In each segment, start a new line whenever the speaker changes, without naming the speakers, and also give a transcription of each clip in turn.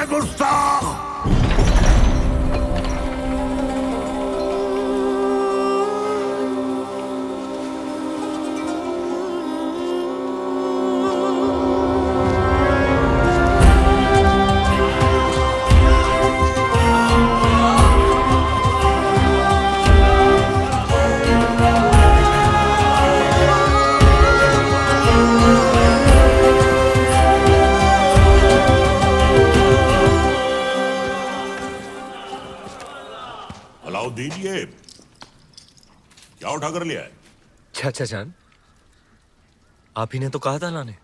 ये गुस्ताख! अलाउद्दीन, ये क्या उठा कर लिया है?
चाचा जान, आप ही ने तो कहा था लाने।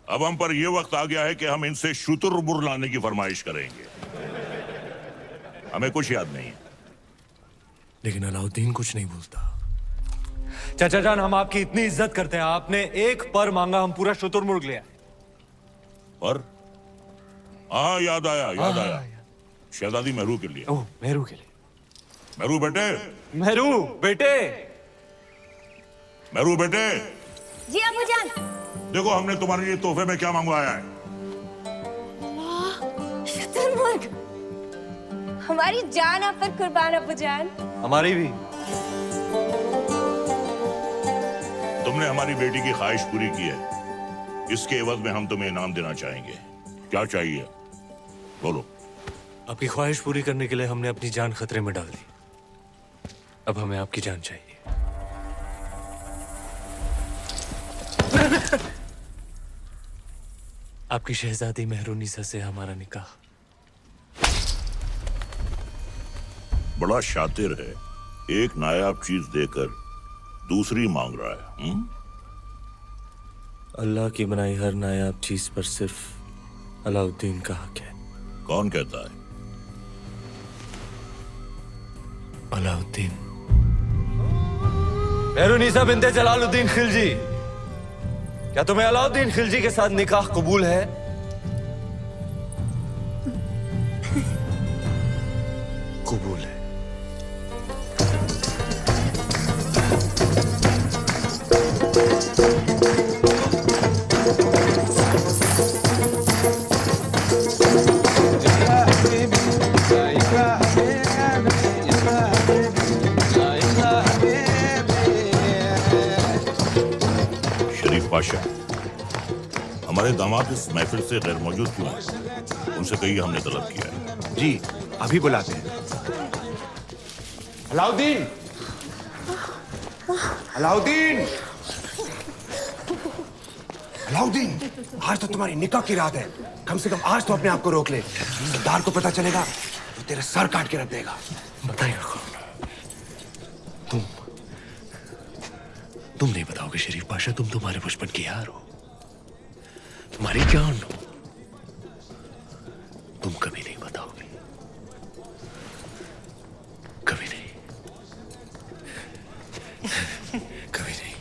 अब हम पर यह वक्त आ गया है कि हम इनसे शुतुरमुर्ग लाने की फरमाइश करेंगे। हमें कुछ याद नहीं है।
लेकिन अलाउद्दीन कुछ नहीं बोलता। चाचा जान, हम आपकी इतनी इज्जत करते हैं, आपने एक पर मांगा, हम पूरा शुतुरमुर्ग लिया।
पर हाँ, याद आया। शहजादी मेहरू के लिए।
ओह, मेहरू के लिए।
मेहरू बेटे,
मेहरू बेटे,
मेहरू बेटे,
जी अबूजान।
देखो हमने तुम्हारे लिए तोहफे में क्या मंगवाया है।
शुतुरमुर्ग, हमारी जान आप पर कुर्बान अबूजान।
हमारी भी।
तुमने हमारी बेटी की ख्वाहिश पूरी की है, इसके एवज में हम तुम्हें इनाम देना चाहेंगे। क्या चाहिए बोलो।
आपकी ख्वाहिश पूरी करने के लिए हमने अपनी जान खतरे में डाल दी। अब हमें आपकी जान चाहिए। आपकी शहजादी मेहरुनिसा से हमारा निकाह।
बड़ा शातिर है, एक नायाब चीज देकर दूसरी मांग रहा है।
अल्लाह की बनाई हर नायाब चीज पर सिर्फ अलाउद्दीन का हक है।
कौन कहता है?
अलाउद्दीन। मेहरुनिसा बिन्ते जलालुद्दीन खिलजी, क्या तुम्हें अलाउद्दीन खिलजी के साथ निकाह कबूल है? कबूल है।
पाशा, हमारे दामाद इस महफिल से गैर मौजूद क्यों हैं? उनसे कहिए हमने तलब किया है।
जी, अभी बुलाते हैं। अलाउद्दीन! अलाउद्दीन! अलाउद्दीन! आज तो तुम्हारी निकाह की रात है। कम से कम आज तो अपने आप को रोक ले। सरदार को पता चलेगा तो तेरा सर काट के रख देगा।
बताइए, तुम नहीं बताओगे शरीफ पाशा? तुम तुम्हारे बचपन की यार हो, तुम्हारी जान हो। तुम कभी नहीं बताओगे, कभी नहीं, कभी नहीं।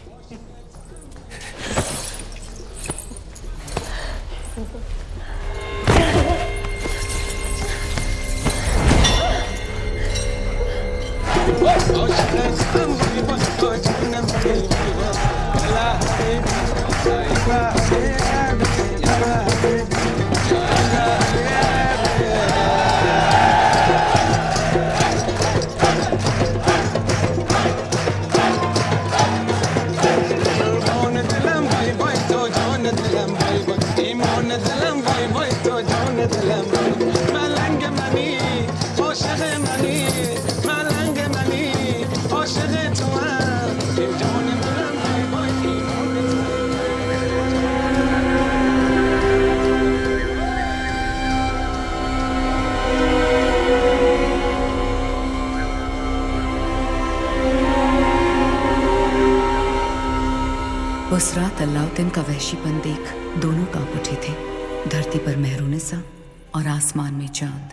उस रात अलाउद्दीन का वहशीपन देख दोनों कांप उठे थे। धरती पर मेहरुनिसा और आसमान में चांद।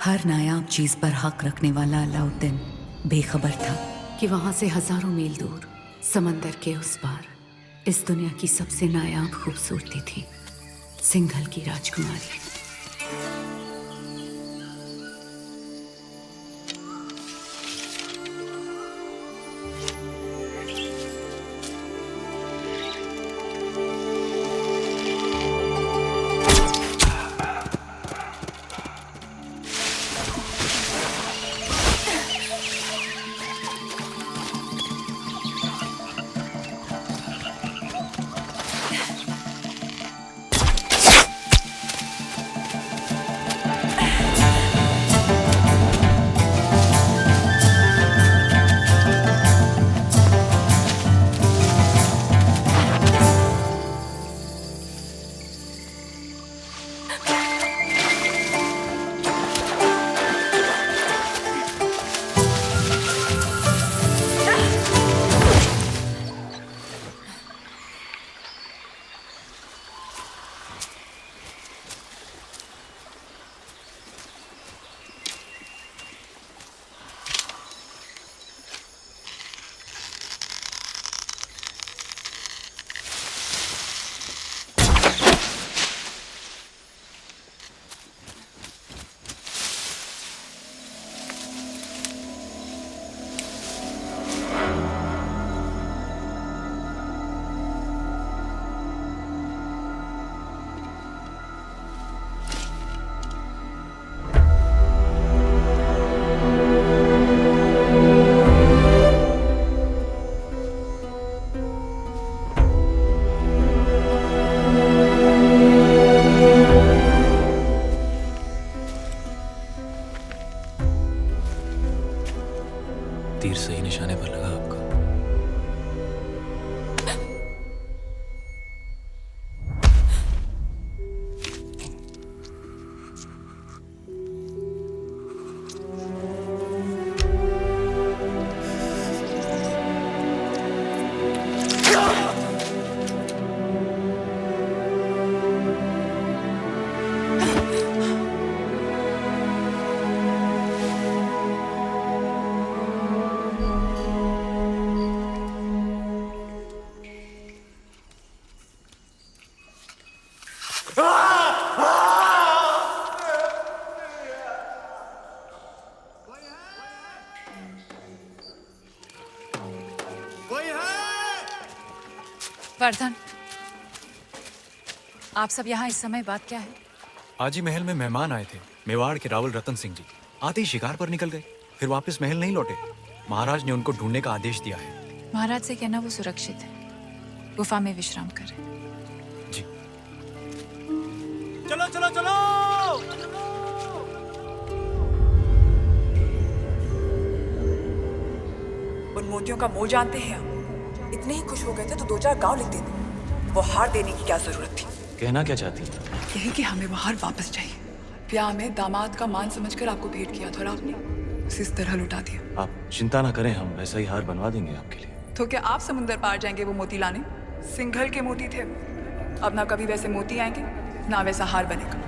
हर नायाब चीज पर हक रखने वाला अलाउद्दीन बेखबर था कि वहां से हजारों मील दूर समंदर के उस पार इस दुनिया की सबसे नायाब खूबसूरती थी, सिंघल की राजकुमारी।
तीर सही निशाने पर लगा आपका।
वर्धन, आप सब यहाँ इस समय बात क्या है?
आज ही महल में मेहमान आए थे, मेवाड़ के रावल रतन सिंह जी। आते ही शिकार पर निकल गए, फिर वापस महल नहीं लौटे। महाराज ने उनको ढूंढने का आदेश दिया है।
महाराज से कहना वो सुरक्षित है, गुफा में विश्राम करें।
जी। चलो चलो चलो।
उन मोतियों का मोल जानते हैं आप? इतने ही खुश हो गए थे तो 2-4 गांव लिख देते। वो हार देने की क्या जरूरत थी?
कहना क्या चाहती हैं?
यही कि हमें वो हार वापस चाहिए। ब्याह में दामाद का मान समझकर आपको भेंट किया था और आपने उसे इस तरह लुटा दिया।
आप चिंता ना करें, हम वैसा ही हार बनवा देंगे आपके लिए।
तो क्या आप समुंदर पार जाएंगे वो मोती लाने? सिंघल के मोती थे। अब ना कभी वैसे मोती आएंगे ना वैसा हार बनेगा।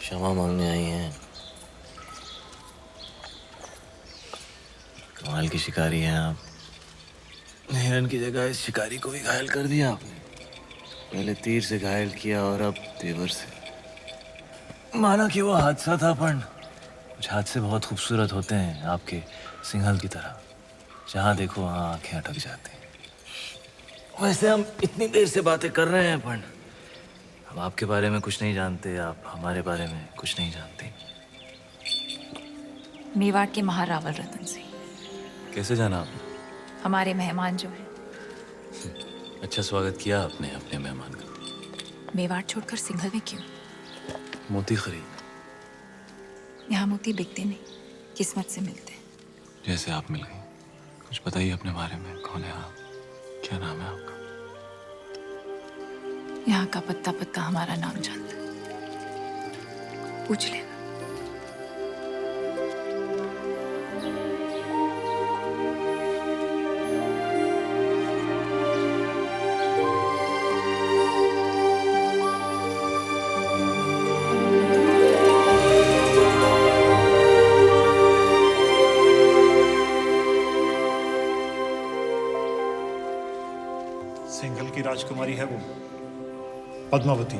क्षमा मांगने आई हैं। कमाल की शिकारी हैं आप। हिरन की जगह इस शिकारी को भी घायल कर दिया आपने। पहले तीर से घायल किया और अब तेवर से। माना कि वो हादसा था, पर कुछ हादसे बहुत खूबसूरत होते हैं, आपके सिंघल की तरह। जहाँ देखो वहाँ आंखें अटक जाती हैं। वैसे हम इतनी देर से बातें कर रहे हैं, पर हम आपके बारे में कुछ नहीं जानते, आप हमारे बारे में कुछ नहीं जानते।
मेवाड़ के महारावल रतन सिंह।
कैसे जाना आपने?
हमारे मेहमान जो है।
अच्छा स्वागत किया आपने अपने मेहमान का।
मेवाड़ छोड़कर सिंघल में क्यों?
मोती खरीद।
यहाँ मोती बिकते नहीं, किस्मत से मिलते हैं।
जैसे आप मिल गई। कुछ बताइए अपने बारे में, कौन है आप, क्या नाम है आपका?
यहाँ का पत्ता पत्ता हमारा नाम जानता है, पूछ लेना।
सिंघल की राजकुमारी है वो पद्मावती।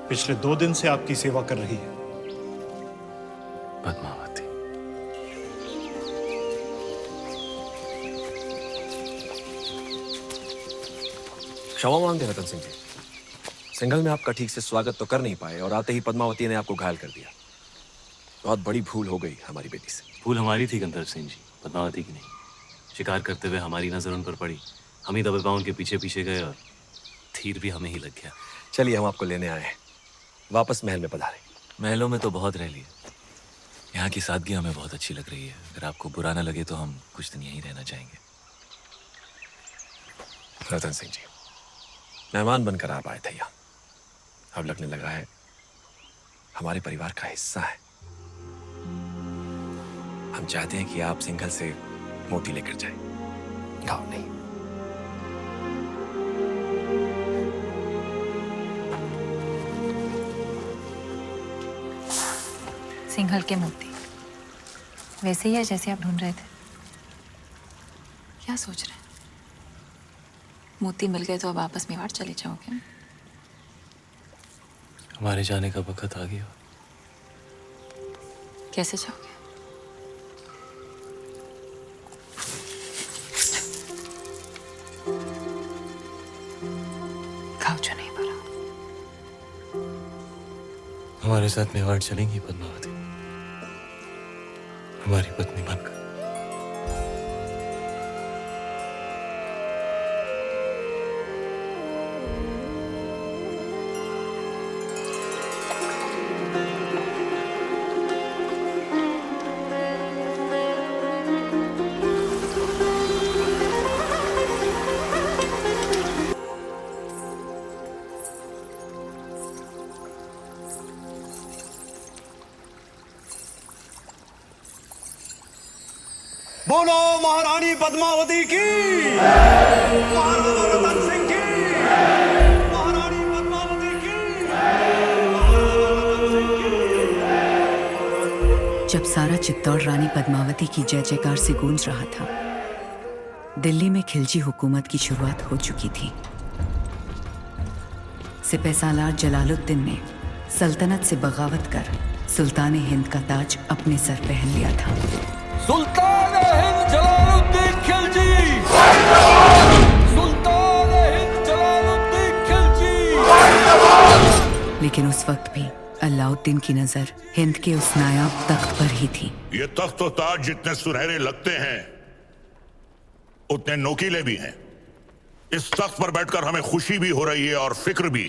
पिछले 2 दिन से आपकी सेवा कर रही है।
पद्मावती।
क्षमा मांगते रतन सिंह जी, सिंघल में आपका ठीक से स्वागत तो कर नहीं पाए और आते ही पद्मावती ने आपको घायल कर दिया। बहुत बड़ी भूल हो गई हमारी बेटी से।
भूल हमारी थी गंधर्व सिंह जी, पद्मावती की नहीं। शिकार करते हुए हमारी नजर उन पर पड़ी, हम ही दबे पांव उनके पीछे पीछे गए और तीर भी हमें ही लग गया।
चलिए हम आपको लेने आए हैं, वापस महल में पधारें।
महलों में तो बहुत रह लिए, यहाँ की सादगी हमें बहुत अच्छी लग रही है। अगर आपको बुरा ना लगे तो हम कुछ दिन यहीं रहना चाहेंगे।
रतन सिंह जी, मेहमान बनकर आप आए थे यहाँ, अब लगने लगा है हमारे परिवार का हिस्सा है। हम चाहते हैं कि आप सिंघल से मोती लेकर जाएं, गाँव नहीं।
सिंघल के मोती वैसे ही है जैसे आप ढूंढ रहे थे? क्या सोच रहे हैं? मोती मिल गए तो अब वापस मेवाड़ चले जाओगे?
हमारे जाने का वक्त आ गया।
कैसे जाओगे?
हमारे साथ मेवाड़ चलेंगी पद्मावती, हमारी पत्नी बनकर।
बोलो महारानी पद्मावती की, महाराणा रतन सिंह की, महारानी पद्मावती की, महाराणा रतन सिंह की।
जब सारा चित्तौड़ रानी पद्मावती की जय जयकार से गूंज रहा था, दिल्ली में खिलजी हुकूमत की शुरुआत हो चुकी थी। सिपहसालार जलालुद्दीन ने सल्तनत से बगावत कर सुल्तान हिंद का ताज अपने सर पहन लिया था।
सुल्तान हिंद जलालुद्दीन खिलजी, सुल्तान हिंद जलालुद्दीन खिलजी।
लेकिन उस वक्त भी अलाउद्दीन की नजर हिंद के उस नायाब तख्त पर ही थी।
ये तख्त और ताज जितने सुनहरे लगते हैं उतने नोकीले भी हैं। इस तख्त पर बैठकर हमें खुशी भी हो रही है और फिक्र भी,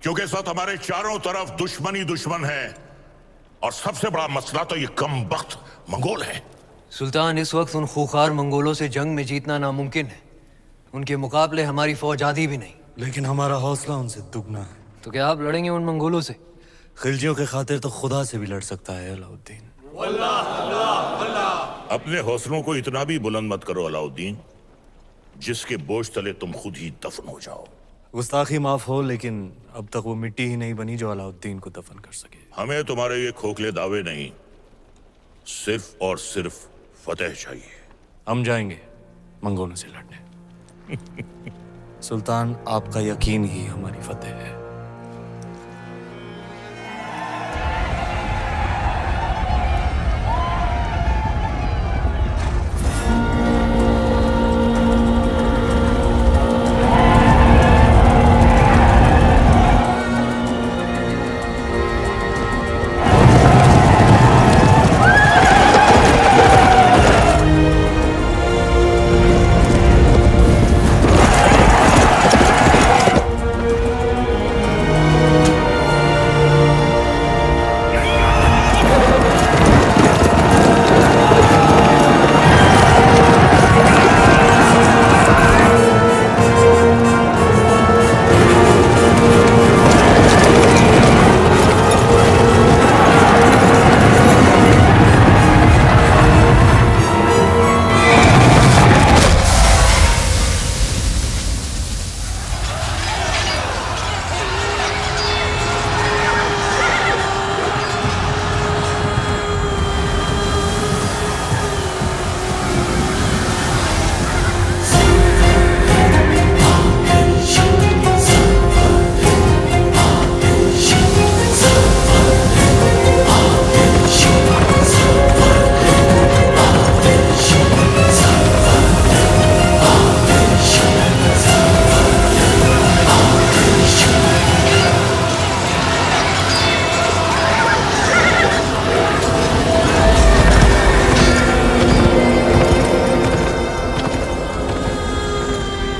क्योंकि साथ हमारे चारों तरफ दुश्मन ही दुश्मन है। और सबसे बड़ा मसला तो ये कम वक्त मंगोल है।
सुल्तान, इस वक्त उन खूंखार मंगोलों से जंग में जीतना नामुमकिन है। उनके मुकाबले हमारी फौज आधी भी नहीं।
लेकिन हमारा हौसला उनसे दुगना है।
तो क्या आप लड़ेंगे उन मंगोलों से?
खिलजियों के खातिर तो खुदा से भी लड़ सकता है अलाउद्दीन।
अपने हौसलों को इतना भी बुलंद मत करो अलाउद्दीन, जिसके बोझ तले तुम खुद ही दफन हो जाओ।
गुस्ताखी माफ हो, लेकिन अब तक वो मिट्टी ही नहीं बनी जो अलाउद्दीन को दफन कर सके।
हमें तुम्हारे ये खोखले दावे नहीं, सिर्फ और सिर्फ फतेह चाहिए।
हम जाएंगे मंगोलों से लड़ने। सुल्तान, आपका यकीन ही हमारी फतेह है।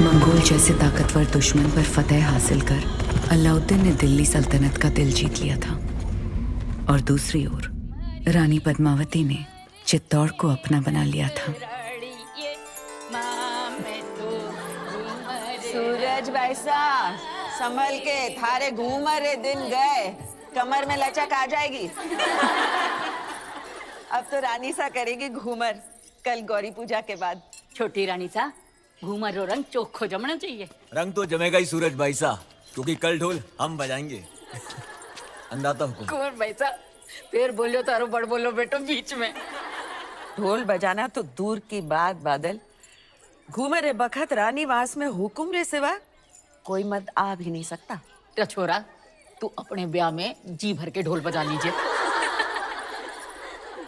मंगोल जैसे ताकतवर दुश्मन पर फतेह हासिल कर अलाउद्दीन ने दिल्ली सल्तनत का दिल जीत लिया था। और दूसरी ओर रानी पद्मावती ने चित्तौड़ को अपना बना लिया था।
सूरज बैसा संभल के, थारे घूमरे दिन गए, कमर में लचक आ जाएगी। अब तो रानी सा करेगी घूमर, कल गौरी पूजा के बाद।
छोटी रानी सा घूमर रो रंग चोखो जमना चाहिए।
रंग तो जमेगा ही सूरज भाई सा, क्योंकि कल ढोल हम बजाएंगे। अंदाता हुकुम।
कुंवर भाई सा फिर बोलो तारो बड़ बोलो बेटो बीच में।
ढोल बजाना तो दूर की बात बादल, घूमरे बखत रानी वास में हुकुम रे सिवा कोई मत आ भी नहीं सकता।
तो छोरा तू अपने ब्याह में जी भर के ढोल बजा लीजिए।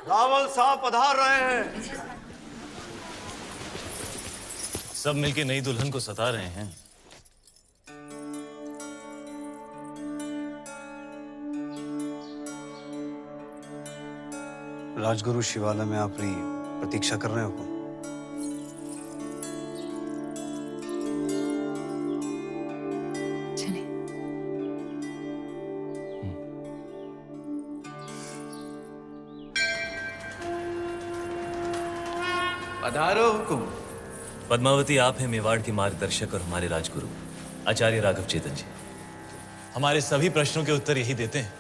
रावल साहब पधार रहे हैं। सब मिलके नई दुल्हन को सता रहे हैं। राजगुरु शिवालय में अपनी प्रतीक्षा कर रहे हो हुकुम?
चले।
पधारो हुकुम।
पद्मावती, आप हैं मेवाड़ के मार्गदर्शक और हमारे राजगुरु आचार्य राघव चेतन जी।
हमारे सभी प्रश्नों के उत्तर यही देते हैं।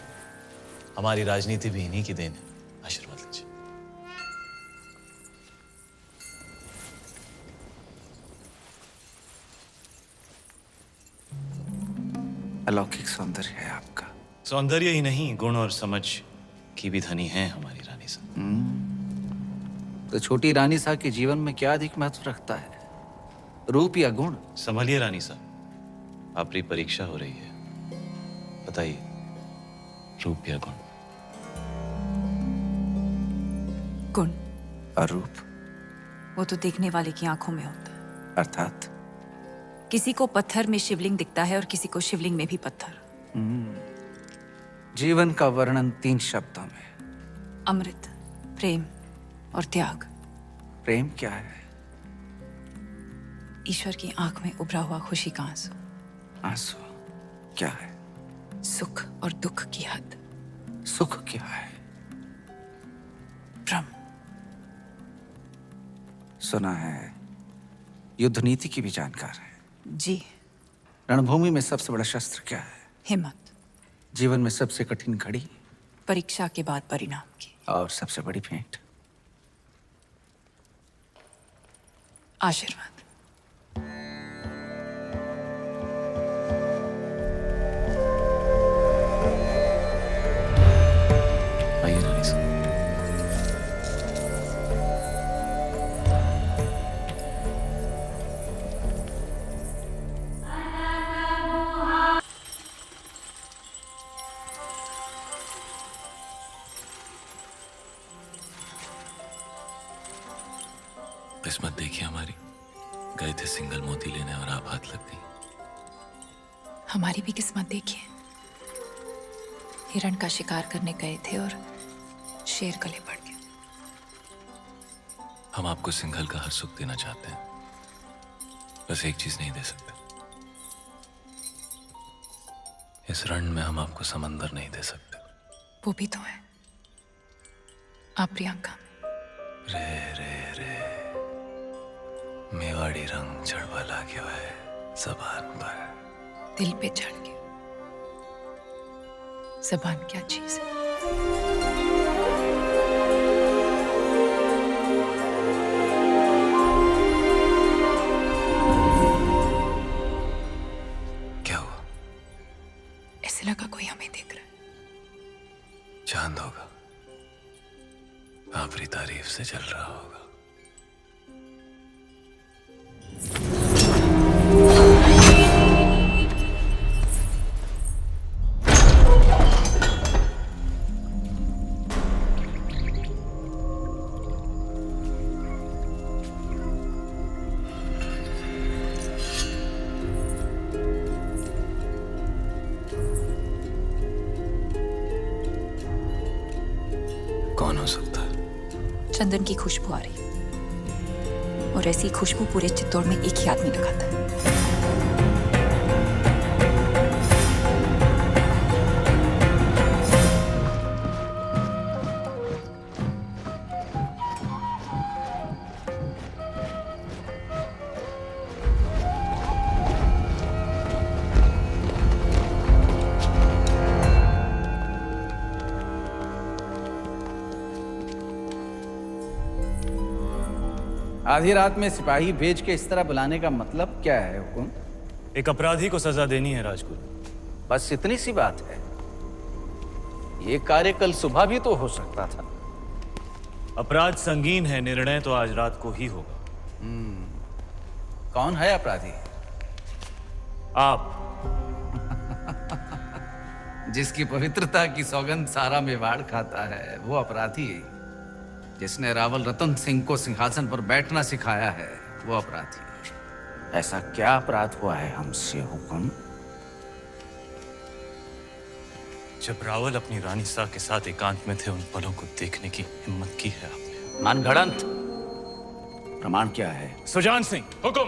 हमारी राजनीति भी इन्हीं की देन है। आशीर्वाद लीजिए।
अलौकिक सौंदर्य है आपका।
सौंदर्य ही नहीं, गुण और समझ की भी धनी है हमारी रानी साहब।
तो छोटी रानी साहब के जीवन में क्या अधिक महत्व रखता है, रूप या गुण?
संभलिए रानी साहब, आपकी परीक्षा हो रही है। बताइए, रूप या गुण?
गुण।
और रूप?
वो तो देखने वाले की आंखों में होता है।
अर्थात
किसी को पत्थर में शिवलिंग दिखता है और किसी को शिवलिंग में भी पत्थर।
जीवन का वर्णन 3 शब्दों में:
अमृत, प्रेम और त्याग।
प्रेम क्या है?
ईश्वर की आंख में उभरा हुआ खुशी का आंसू।
आंसू क्या है?
सुख और दुख की हद।
सुख क्या है?
ब्रह्म।
सुना है युद्ध नीति की भी जानकार है।
जी।
रणभूमि में सबसे बड़ा शस्त्र क्या है?
हिम्मत।
जीवन में सबसे कठिन घड़ी?
परीक्षा के बाद परिणाम की।
और सबसे बड़ी भेंट?
आशीर्वाद।
आइए रानी साहब।
किस्मत देखिए हमारी, गए थे सिंगल मोती लेने और आप हाथ लग गई।
हमारी भी किस्मत देखिए, हिरण का शिकार करने गए थे और शेर गले पड़ गया।
हम आपको सिंघल का हर सुख देना चाहते हैं, बस एक चीज नहीं दे सकते। इस रण में हम आपको समंदर नहीं दे सकते।
वो भी तो है आप प्रियंका।
रे रे रे, मेवाड़ी रंग चढ़वा लागे है जबान पर।
दिल पे चढ़ के। जबान क्या चीज है?
क्या हुआ?
ऐसे लगा कोई हमें देख रहा है।
चांद होगा, आपकी तारीफ से जल रहा होगा। कौन हो सकता है?
चंदन की खुशबू आ रही है, और ऐसी खुशबू पूरे चित्तौड़ में एक ही आदमी लगाता है।
आधी रात में सिपाही भेज के इस तरह बुलाने का मतलब क्या है हुकुम?
एक अपराधी को सजा देनी है राजगुरु।
बस इतनी सी बात है। ये कार्य कल सुबह भी तो हो सकता था।
अपराध संगीन है, निर्णय तो आज रात को ही होगा।
कौन है अपराधी?
आप।
जिसकी पवित्रता की सौगंध सारा मेवाड़ खाता है वो अपराधी। जिसने रावल रतन सिंह को सिंहासन पर बैठना सिखाया है वो अपराधी। ऐसा क्या अपराध हुआ है हमसे हुकुम?
जब रावल अपनी रानी सा के साथ एकांत में थे, उन पलों को देखने की हिम्मत की है आपने?
मनगढ़ंत। प्रमाण क्या है?
सुजान सिंह, हुक्म।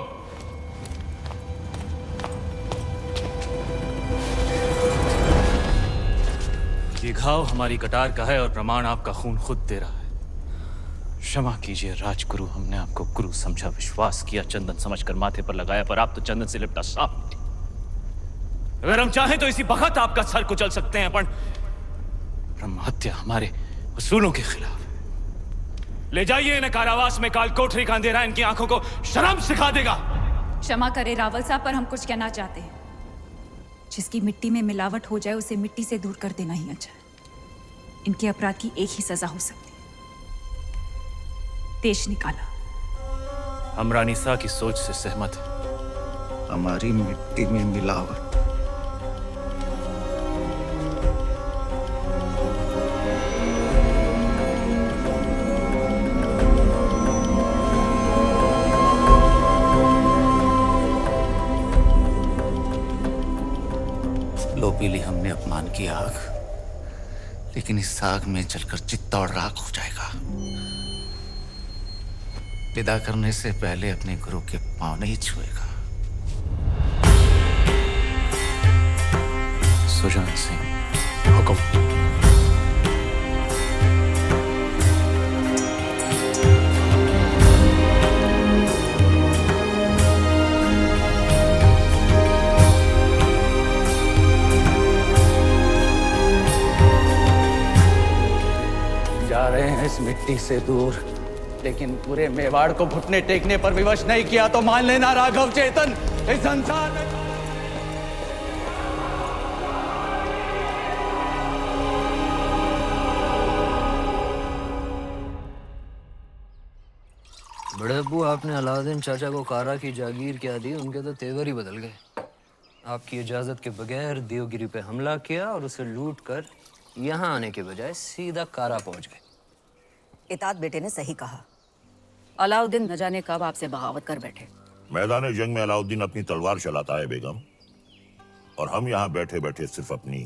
ये घाव हमारी कटार का है और प्रमाण आपका खून खुद दे रहा है। क्षमा कीजिए राजगुरु, हमने आपको गुरु समझा, विश्वास किया, चंदन समझकर माथे पर लगाया, पर आप तो चंदन से लिपटा सांप निकले। अगर हम चाहें तो इसी वक्त आपका सर कुचल सकते हैं, पर ब्रह्म हत्या हमारे उसूलों के खिलाफ है। ले जाइए इन्हें कारावास में, काल कोठरी का अंधेरा इनकी आंखों को शर्म सिखा देगा।
क्षमा करे रावल साहब, पर हम कुछ कहना चाहते हैं। जिसकी मिट्टी में मिलावट हो जाए उसे मिट्टी से दूर कर देना ही अच्छा है। इनके अपराध की एक ही सजा हो सकती है, देश निकाला।
हम रानी सा की सोच से सहमत हैं।
हमारी मिट्टी में मिलावट। लो पी ली हमने अपमान की आग, लेकिन इस आग में जलकर चित्ता और राख हो जाएगा। विदा करने से पहले अपने गुरु के पांव नहीं छुएगा।
सुजान सिंह, हुक्म।
जा रहे हैं इस मिट्टी से दूर, लेकिन पूरे मेवाड़ को घुटने टेकने पर विवश नहीं किया तो मान लेना राघव चेतन इस संसार में।
बड़े अब्बू, आपने अलाउद्दीन चाचा को कारा की जागीर क्या दी, उनके तो तेवर ही बदल गए। आपकी इजाजत के बगैर देवगिरी पे हमला किया और उसे लूट कर यहाँ आने के बजाय सीधा कारा पहुंच गए।
इतात बेटे ने सही कहा। अलाउद्दीन न जाने कब आपसे बगावत कर बैठे।
मैदान जंग में अलाउद्दीन अपनी तलवार चलाता है बेगम, और हम यहाँ बैठे बैठे सिर्फ अपनी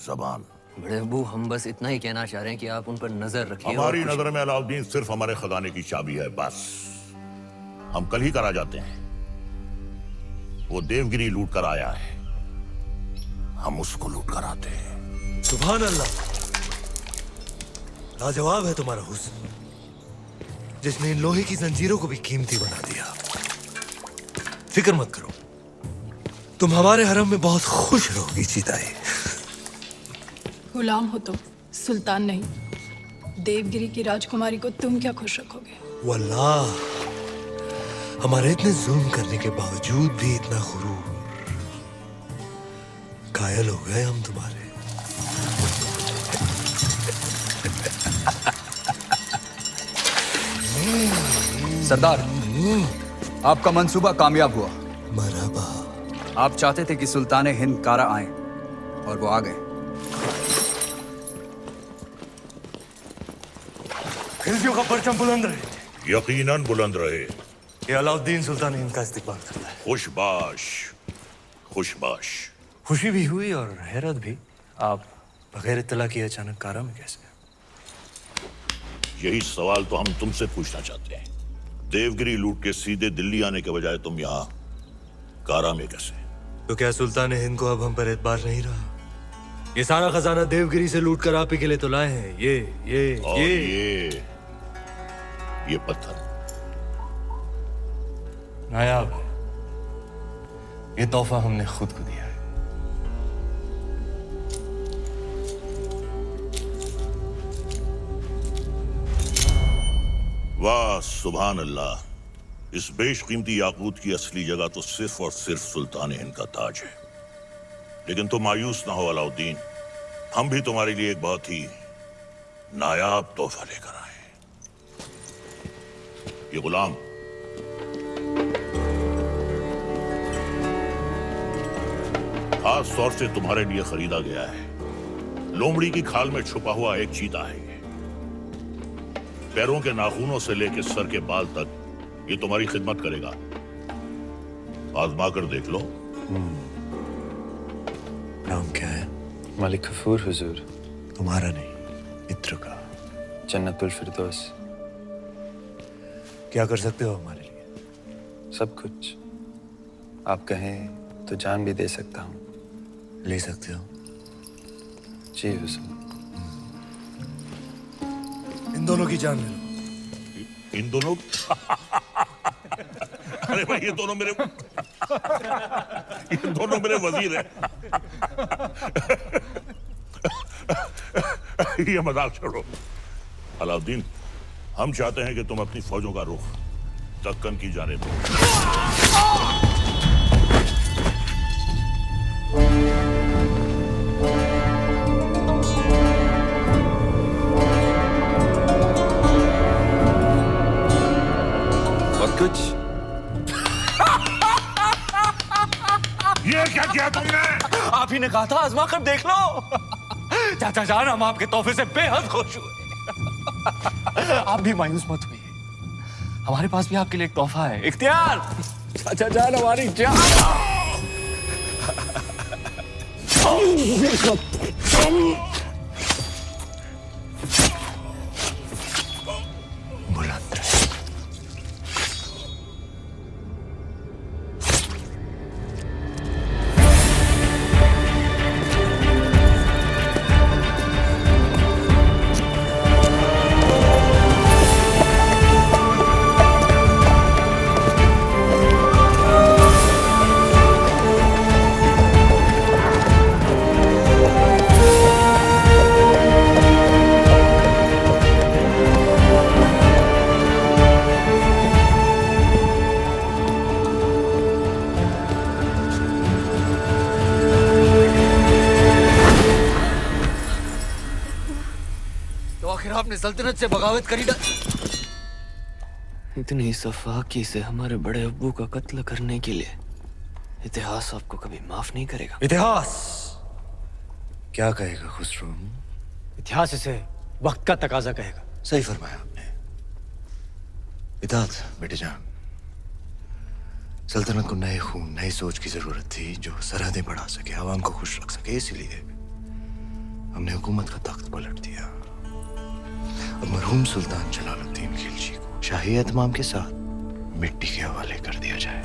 जबान।
बड़े अब्बू, हम बस इतना ही कहना चाह रहे हैं कि आप उन पर नजर रखिए।
हमारी नजर में अलाउद्दीन सिर्फ हमारे खजाने की चाबी है, बस। हम कल ही करा जाते हैं। वो देवगिरी लूट कर आया है, हम उसको लूट कर आते हैं।
सुभान अल्लाह, लाजवाब है तुम्हारा हुस्न, जिसने इन लोहे की जंजीरों को भी कीमती बना दिया। फिक्र मत करो, तुम हमारे हरम में बहुत खुश रहोगी जीताई।
गुलाम हो तुम, सुल्तान नहीं। देवगिरी की राजकुमारी को तुम क्या खुश रखोगे?
वल्लाह, हमारे इतने जुल्म करने के बावजूद भी इतना गुरूर। कायल हो गए हम तुम्हारे।
सरदार, आपका मंसूबा कामयाब हुआ।
मरहबा।
आप चाहते थे कि सुल्तान हिंद कारा आए, और वो आ गए।
खिलजियों का परचम बुलंद रहे।
यकीनन बुलंद रहे।
ये अलाउद्दीन सुल्तान हिंद का इस्तिकबाल करता है।
खुशबाश, खुशबाश।
खुशी भी हुई और हैरत भी। आप बगैर इत्तला किए अचानक कारा में कैसे?
यही सवाल तो हम तुमसे पूछना चाहते हैं। देवगिरी लूट के सीधे दिल्ली आने के बजाय तुम यहाँ कारा में कैसे?
तो क्या सुल्तान हिंद को अब हम पर एतबार नहीं रहा? ये सारा खजाना देवगिरी से लूट कर आप ही के लिए तो लाए हैं।
ये पत्थर
नायाब है। ये तोहफा हमने खुद को दिया है।
वाह सुभान अल्लाह, इस बेशकीमती याकूत की असली जगह तो सिर्फ और सिर्फ सुल्तान हिंद का ताज है। लेकिन तुम मायूस ना हो अलाउद्दीन, हम भी तुम्हारे लिए एक बहुत ही नायाब तोहफा लेकर आए। ये गुलाम खास तौर से तुम्हारे लिए खरीदा गया है। लोमड़ी की खाल में छुपा हुआ एक चीता है। ये पैरों के नाखूनों से लेकर सर के बाल तक ये तुम्हारी खिदमत करेगा। आजमा कर देख लो।
नाम क्या है?
मलिक गफूर हुजूर।
तुम्हारा नहीं, मित्र का।
जन्नतुल फिरदौस।
क्या कर सकते हो हमारे लिए?
सब कुछ। आप कहें तो जान भी दे सकता हूँ।
ले सकते हो?
जी हुजूर।
इन दोनों की जान ले लो।
इन दोनों अरे भाई ये दोनों मेरे वजीर हैं। ये मजाक छोड़ो। अलाउद्दीन, हम चाहते हैं कि तुम अपनी फौजों का रुख दक्कन की जानिब दो।
और कुछ?
ये क्या किया तुमने?
आप ही ने कहा था आजमा कर देख लो। चाचा जान, हम आपके तोहफे से बेहद खुश हुए। आप भी मायूस मत हुए, हमारे पास भी आपके लिए एक तोहफा है। इख्तियार, चाचा जान हमारी जान।
आपने सल्तनत से बगावत करी ना। इतनी सफाकी से हमारे बड़े अब्बू का कत्ल करने के लिए इतिहास आपको कभी माफ नहीं करेगा।
इतिहास क्या कहेगा खुसरो?
इतिहास इसे वक्त का तकाजा कहेगा।
सही फरमाया आपने। इताअत बेटे जान, सल्तनत को नए खून, नई सोच की जरूरत थी जो सरहदें बढ़ा सके, आवाम को खुश रख सके। इसीलिए हमने हुकूमत का तख्त पलट दिया। अब मरहूम सुल्तान जलालुद्दीन खिलजी को शाही एहतमाम के साथ मिट्टी के हवाले कर दिया जाए।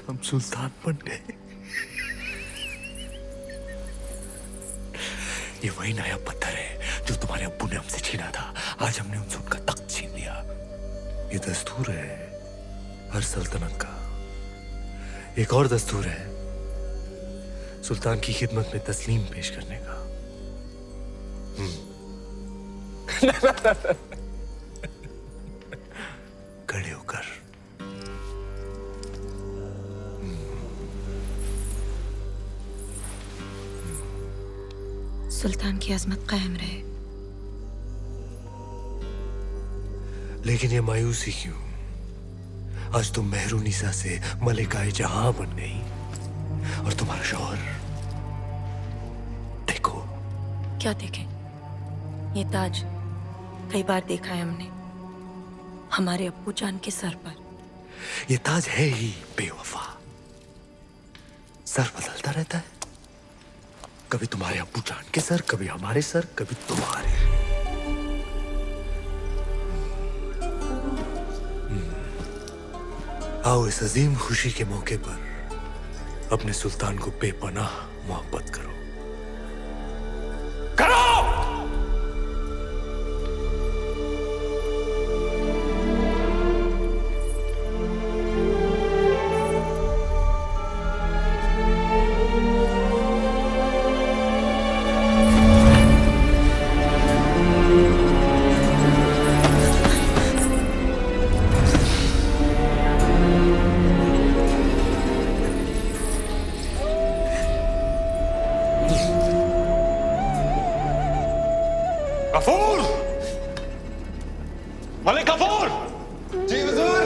हम सुल्तान बन गए। ये वही नया पत्थर है जो तुम्हारे अब्बू ने हमसे छीना था। आज हमने उनसे उनका तख्त छीन लिया। ये दस्तूर है हर सल्तनत का। एक और दस्तूर है सुल्तान की खिदमत में तस्लीम पेश करने का। खड़े होकर
सुल्तान की अजमत कायम रहे।
लेकिन ये मायूसी क्यों? आज तुम मेहरुनिसा से मलिकाए जहां बन गई और तुम्हारा शौहर देखो।
क्या देखें? ये ताज कई बार देखा है हमने हमारे अब्बू जान के सर पर।
ये ताज है ही बेवफा। सर बदलता रहता है, कभी तुम्हारे अब्बू जान के सर, कभी हमारे सर, कभी तुम्हारे। आओ इस अजीम खुशी के मौके पर अपने सुल्तान को बेपनाह मोहब्बत करो।
गफूर! मलिक गफूर!
जी हुजूर।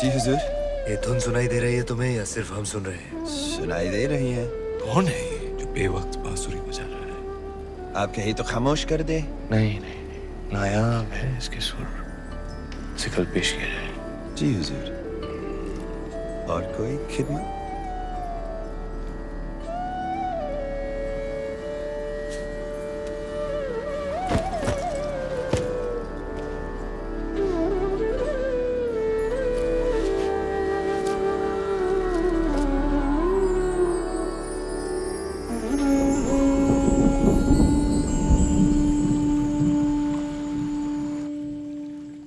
जी हुजूर।
ये धुन सुनाई दे रही है तुम्हें या सिर्फ हम सुन रहे हैं?
सुनाई दे रही है।
कौन है ये जो बेवक्त बांसुरी बजा रहा है?
आप कहीं तो खामोश कर दे।
नहीं नहीं, नायाब है इसके सुर, सिकल पेश किया जाए।
जी हुजूर। और कोई खिदमत?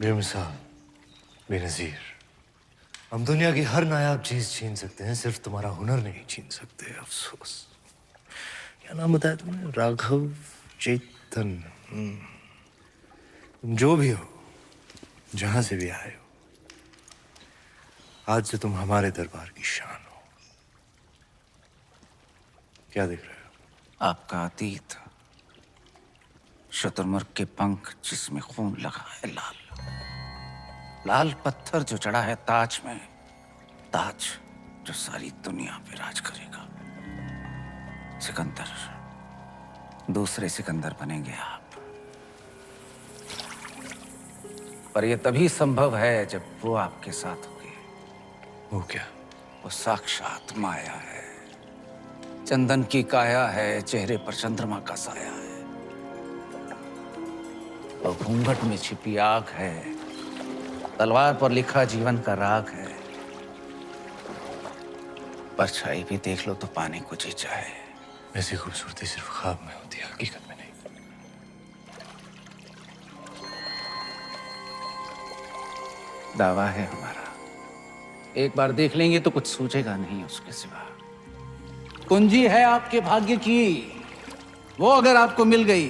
बेमिसाल, बेनज़ीर, हम दुनिया की हर नायाब चीज छीन सकते हैं, सिर्फ तुम्हारा हुनर नहीं छीन सकते। अफसोस। क्या नाम बताया तुमने? राघव चेतन। तुम जो भी हो, जहां से भी आए हो, आज से तुम हमारे दरबार की शान हो। क्या देख रहे हो?
आपका अतीत, शुतुरमुर्ग के पंख जिसमें खून लगा है, लाल लाल पत्थर जो चढ़ा है ताज में, ताज जो सारी दुनिया पे राज करेगा। सिकंदर, दूसरे सिकंदर बनेंगे आप। पर यह तभी संभव है जब वो आपके साथ होगी।
वो क्या?
वो साक्षात माया है, चंदन की काया है, चेहरे पर चंद्रमा का साया है। और घूंघट में छिपी आग है, तलवार पर लिखा जीवन का राग है। परछाई भी देख लो तो पाने को जी चाहे।
ऐसी खूबसूरती सिर्फ ख्वाब में होती है, हकीकत में नहीं।
दावा है हमारा, एक बार देख लेंगे तो कुछ सूझेगा नहीं उसके सिवा। कुंजी है आपके भाग्य की, वो अगर आपको मिल गई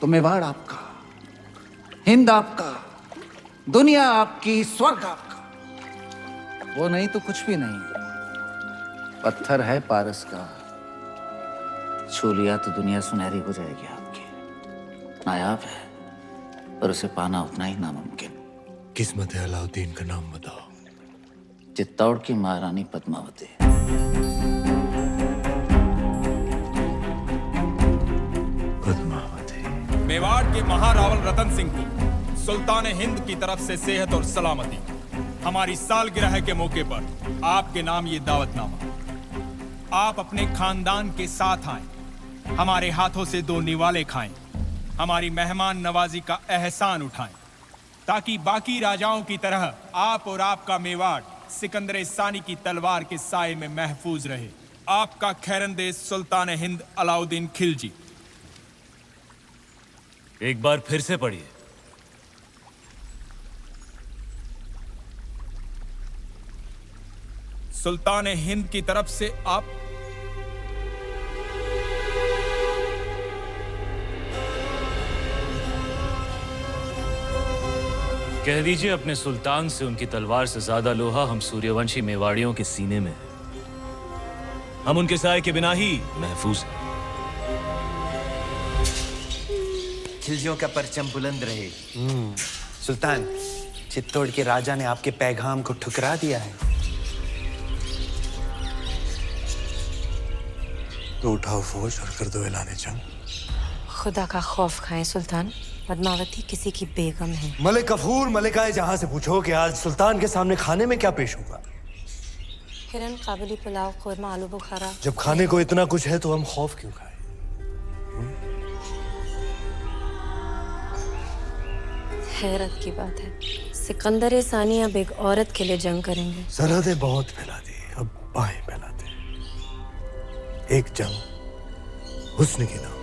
तो मेवाड़ आपका, हिंद आपका, दुनिया आपकी, स्वर्ग आपका। वो नहीं तो कुछ भी नहीं। पत्थर है पारस का, छू लिया तो दुनिया सुनहरी हो जाएगी आपकी। नायाब है पर उसे पाना उतना ही नामुमकिन।
किस्मत है अलाउद्दीन का नाम बताओ।
चित्तौड़ की महारानी पद्मावती।
पद्मावती।
मेवाड़ के महारावल रतन सिंह को सुल्तान हिंद की तरफ से सेहत और सलामती। हमारी सालगिरह के मौके पर आपके नाम ये दावतनामा। आप अपने खानदान के साथ आएं, हमारे हाथों से 2 निवाले खाएं, हमारी मेहमान नवाजी का एहसान उठाएं, ताकि बाकी राजाओं की तरह आप और आपका मेवाड़ सिकंदर सानी की तलवार के साए में महफूज रहे। आपका खैरंदेश सुल्तान हिंद अलाउद्दीन खिलजी।
एक बार फिर से पढ़िए।
सुल्तान हिंद की तरफ से आप
कह दीजिए अपने सुल्तान से उनकी तलवार से ज्यादा लोहा हम सूर्यवंशी मेवाड़ियों के सीने में है। हम उनके साए के बिना ही महफूज हैं।
खिलजियों का परचम बुलंद रहे। सुल्तान, चित्तौड़ के राजा ने आपके पैगाम को ठुकरा दिया है।
तो उठाओ फौज और कर दो ऐलान जंग।
खुदा का खौफ खाएं सुल्तान, पद्मावती किसी की बेगम है।
मलिक गफूर मलिकाए जहां से पूछो कि आज सुल्तान के सामने खाने में क्या पेश होगा।
हिरन, काबुली पुलाव, कोरमा, आलू बुखारा।
जब खाने को इतना कुछ है तो हम खौफ क्यों खाएं?
हैरत की बात है, सिकंदर सानी अब एक औरत के लिए जंग करेंगे।
सरहदें बहुत फैला दी, अब बाहें फैलाते। एक जंग हुस्न की नाम।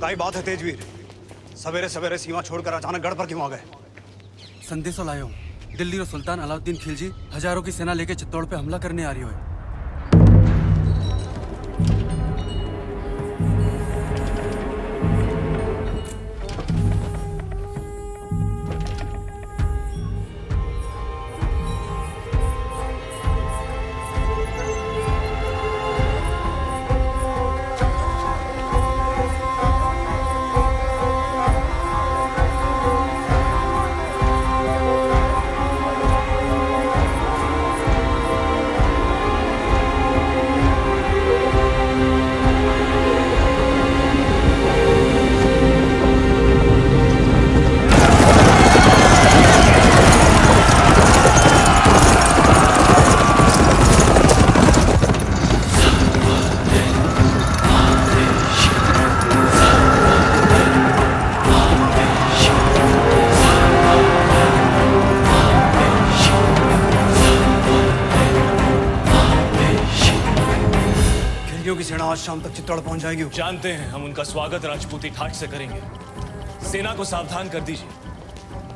क्या बात है तेजवीर? सवेरे सवेरे सीमा छोड़कर अचानक गढ़ पर क्यों आ गए?
संदेशो लायो हूं। दिल्ली और सुल्तान अलाउद्दीन खिलजी हजारों की सेना लेकर चित्तौड़ पे हमला करने आ रही है।
सेना आज शाम तक चित्तौड़ पहुंच जाएगी।
जानते हैं, हम उनका स्वागत राजपूती ठाट से करेंगे। सेना को सावधान कर दीजिए,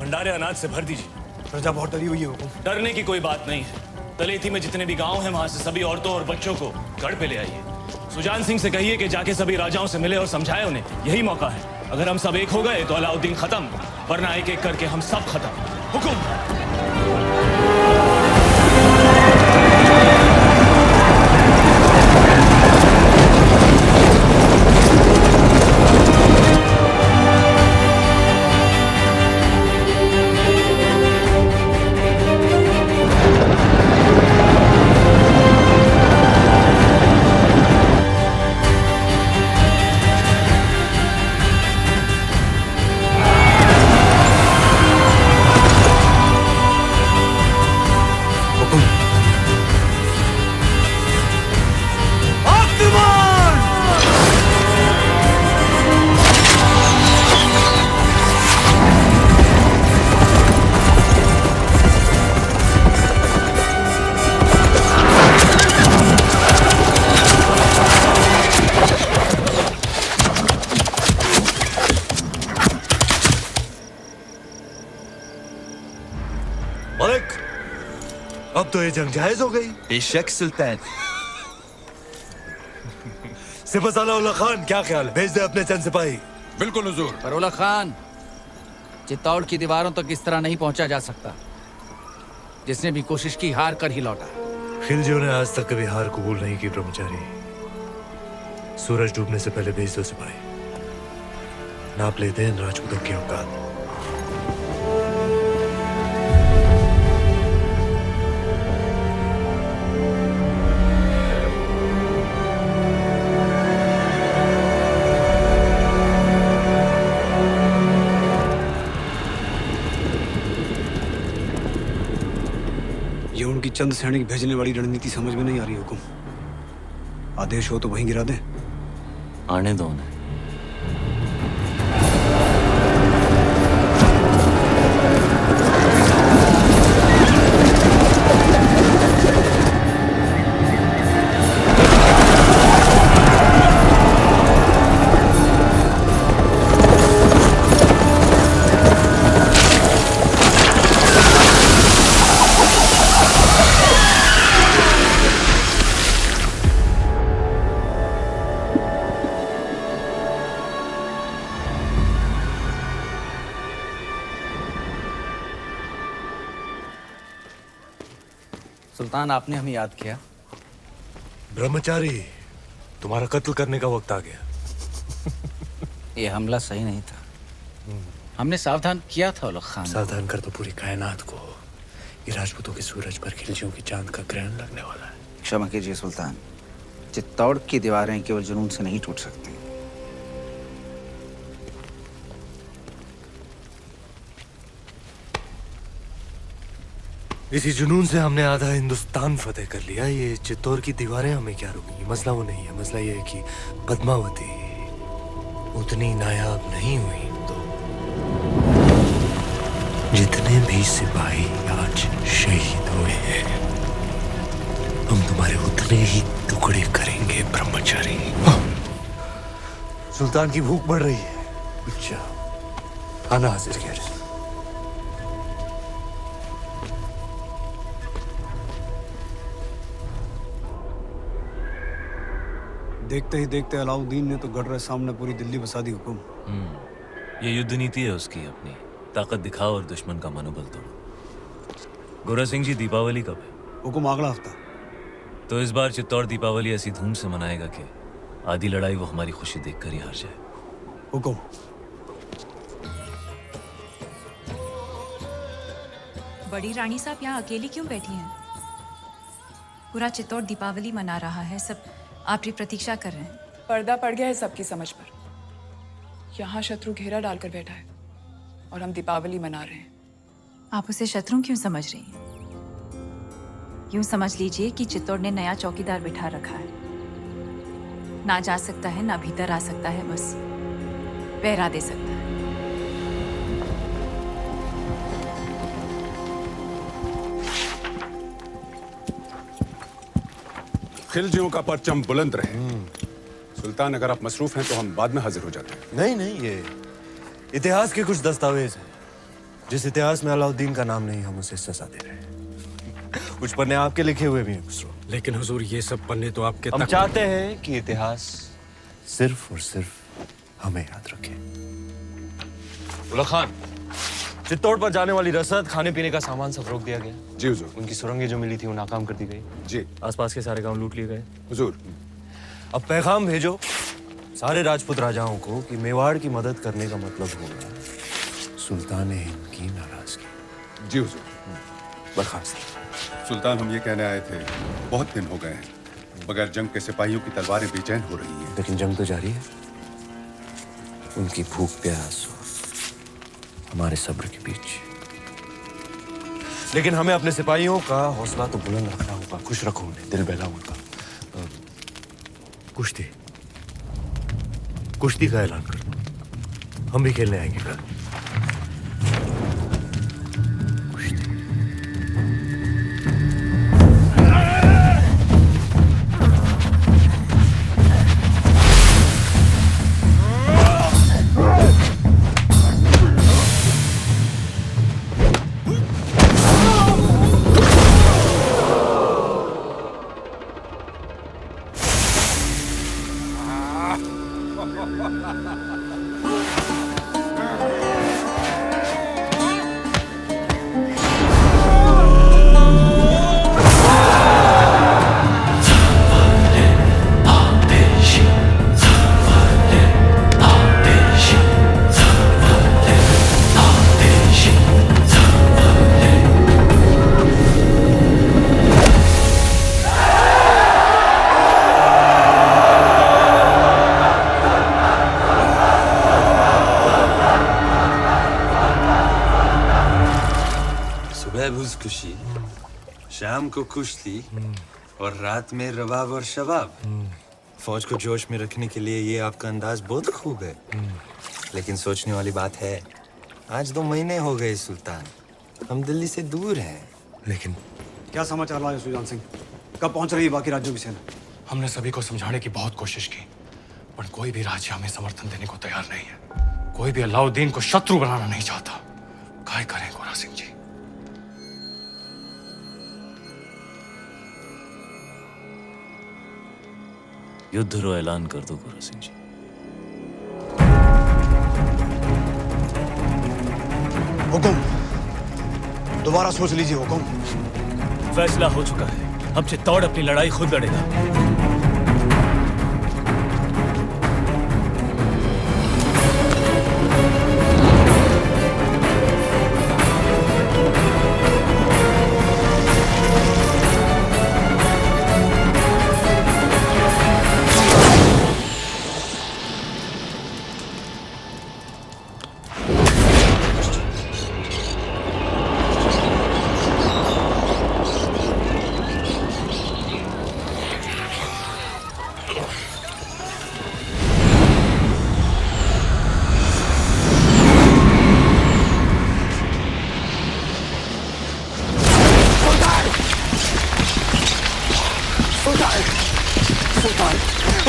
भंडारे अनाज से भर दीजिए।
प्रजा बहुत डरी हुई है हुकुम।
डरने की कोई बात नहीं है। तलेठी में जितने भी गांव हैं, वहां से सभी औरतों और बच्चों को गढ़ पे ले आइए। सुजान सिंह से कहिए कि जाके सभी राजाओं से मिले और समझाए उन्हें, यही मौका है। अगर हम सब एक हो गए तो अलाउद्दीन खत्म, वरना एक एक करके हम सब खत्म। हुकुम।
मलिक, अब तो ये जंग जायज हो गई।
बेशक सुल्तान।
सिपहसालार उल्ला खान, क्या ख्याल है? भेज दे अपने चंद सिपाही।
बिल्कुल हुजूर। पर उल्ला खान, चित्तौड़ की दीवारों तक इस तरह नहीं पहुंचा जा सकता। जिसने भी कोशिश की हार कर ही लौटा।
खिलजियों ने आज तक कभी हार कबूल नहीं की ब्रह्मचारी। सूरज डूबने से पहले भेज दो सिपाही। नाप लेते हैं राजपूतों की औकात।
ये उनकी चंद सैनिक भेजने वाली रणनीति समझ में नहीं आ रही हुकुम। आदेश हो तो वहीं गिरा दें।
आने दो उन्हें।
सुल्तान, आपने हमें याद किया।
ब्रह्मचारी, तुम्हारा कत्ल करने का वक्त आ गया।
ये हमला सही नहीं था। हमने सावधान किया था उल्ला खान।
सावधान कर दो पूरी कायनात को। ये राजपूतों के सूरज पर खिलजियों की चांद का ग्रहण लगने वाला है।
क्षमा कीजिए सुल्तान, चित्तौड़ की दीवारें केवल जुनून से नहीं टूट सकती।
इसी जुनून से हमने आधा हिंदुस्तान फतेह कर लिया। ये चित्तौड़ की दीवारें हमें क्या रोकेंगी? मसला वो नहीं है। मसला ये है कि पद्मावती उतनी नायाब नहीं हुई तो जितने भी सिपाही आज शहीद हुए हैं, हम तुम्हारे उतने ही टुकड़े करेंगे ब्रह्मचारी। सुल्तान की भूख बढ़ रही है। अच्छा, खाना हाजिर किया जाए।
देखते ही देखते अलाउद्दीन ने तो गढ़ सामने पूरी दिल्ली बसा दी हुकुम।
ये युद्ध नीति है उसकी अपनी। ताकत दिखाओ और दुश्मन का मनोबल तोड़ो। गोरा सिंह जी, दीपावली कब है?
हुकुम अगला हफ्ता।
तो इस बार चित्तौड़ दीपावली ऐसी धूम से मनाएगा कि आधी लड़ाई वो हमारी खुशी देखकर ही हार जाए।
हुकुम।
बड़ी रानी साहब यहाँ अकेली क्यों बैठी हैं? पूरा चित्तौड़ दीपावली मना रहा है, सब आपकी प्रतीक्षा कर रहे हैं।
पर्दा पड़ गया है सबकी समझ पर। यहाँ शत्रु घेरा डालकर बैठा है और हम दीपावली मना रहे हैं।
आप उसे शत्रु क्यों समझ रही हैं? यूं समझ लीजिए कि चित्तौड़ ने नया चौकीदार बिठा रखा है। ना जा सकता है, ना भीतर आ सकता है, बस पहरा दे सकता है।
खिलजियों का परचम बुलंद रहे।
सुल्तान, अगर आप मसरूफ हैं तो हम बाद में हाजिर हो जाते हैं।
नहीं नहीं, ये इतिहास के कुछ दस्तावेज हैं। जिस इतिहास में अलाउद्दीन का नाम नहीं, हम उसे सजा दे रहे हैं। कुछ पन्ने आपके लिखे हुए भी हैं खुसरो।
लेकिन हुजूर, ये सब पन्ने तो आपके
हम चाहते हैं कि इतिहास सिर्फ और सिर्फ हमें याद रखे। उला खान, चित्तौड़ पर जाने वाली रसद, खाने पीने का सामान सब रोक दिया गया।
जी हुजूर।
उनकी सुरंगें जो मिली थी वो नाकाम कर दी गई।
जी।
आसपास के सारे गांव लूट लिए गए।
हुजूर।
अब पैगाम भेजो सारे राजपूत राजाओं को कि मेवाड़ की मदद करने का मतलब होगा सुल्तान हिंद की नाराजगी।
जी हुजूर।
बर्खास्त।
सुल्तान, हम ये कहने आए थे, बहुत दिन हो गए हैं बगैर जंग के सिपाहियों की तलवारें बेचैन हो रही हैं।
लेकिन जंग तो जारी है। उनकी भूख प्यास और हमारे सब्र के बीच। लेकिन हमें अपने सिपाहियों का हौसला तो बुलंद रखना होगा। खुश रखो उन्हें, दिल बहला उनका। कुश्ती कुश्ती का ऐलान कर दो, हम भी खेलने आएंगे कल।
खुशी, शाम को कुश्ती और रात में रबाब और शबाब। फौज को जोश में रखने के लिए ये आपका अंदाज बहुत खूब है। लेकिन सोचने वाली बात है, आज 2 महीने हो गए सुल्तान, हम दिल्ली से दूर हैं।
लेकिन
क्या समाचार लाए सुजान सिंह? कब पहुंच रही है बाकी राज्यों की सेना?
हमने सभी को समझाने की बहुत कोशिश की, पर कोई भी राज्य हमें समर्थन देने को तैयार नहीं है। कोई भी अलाउद्दीन को शत्रु बनाना नहीं चाहता। काय करें गोरा सिंह जी?
युद्ध रो ऐलान कर दो गोरा सिंह जी।
हुकुम, दोबारा सोच लीजिए हुकुम।
फैसला हो चुका है, अब चित्तौड़ अपनी लड़ाई खुद लड़ेगा।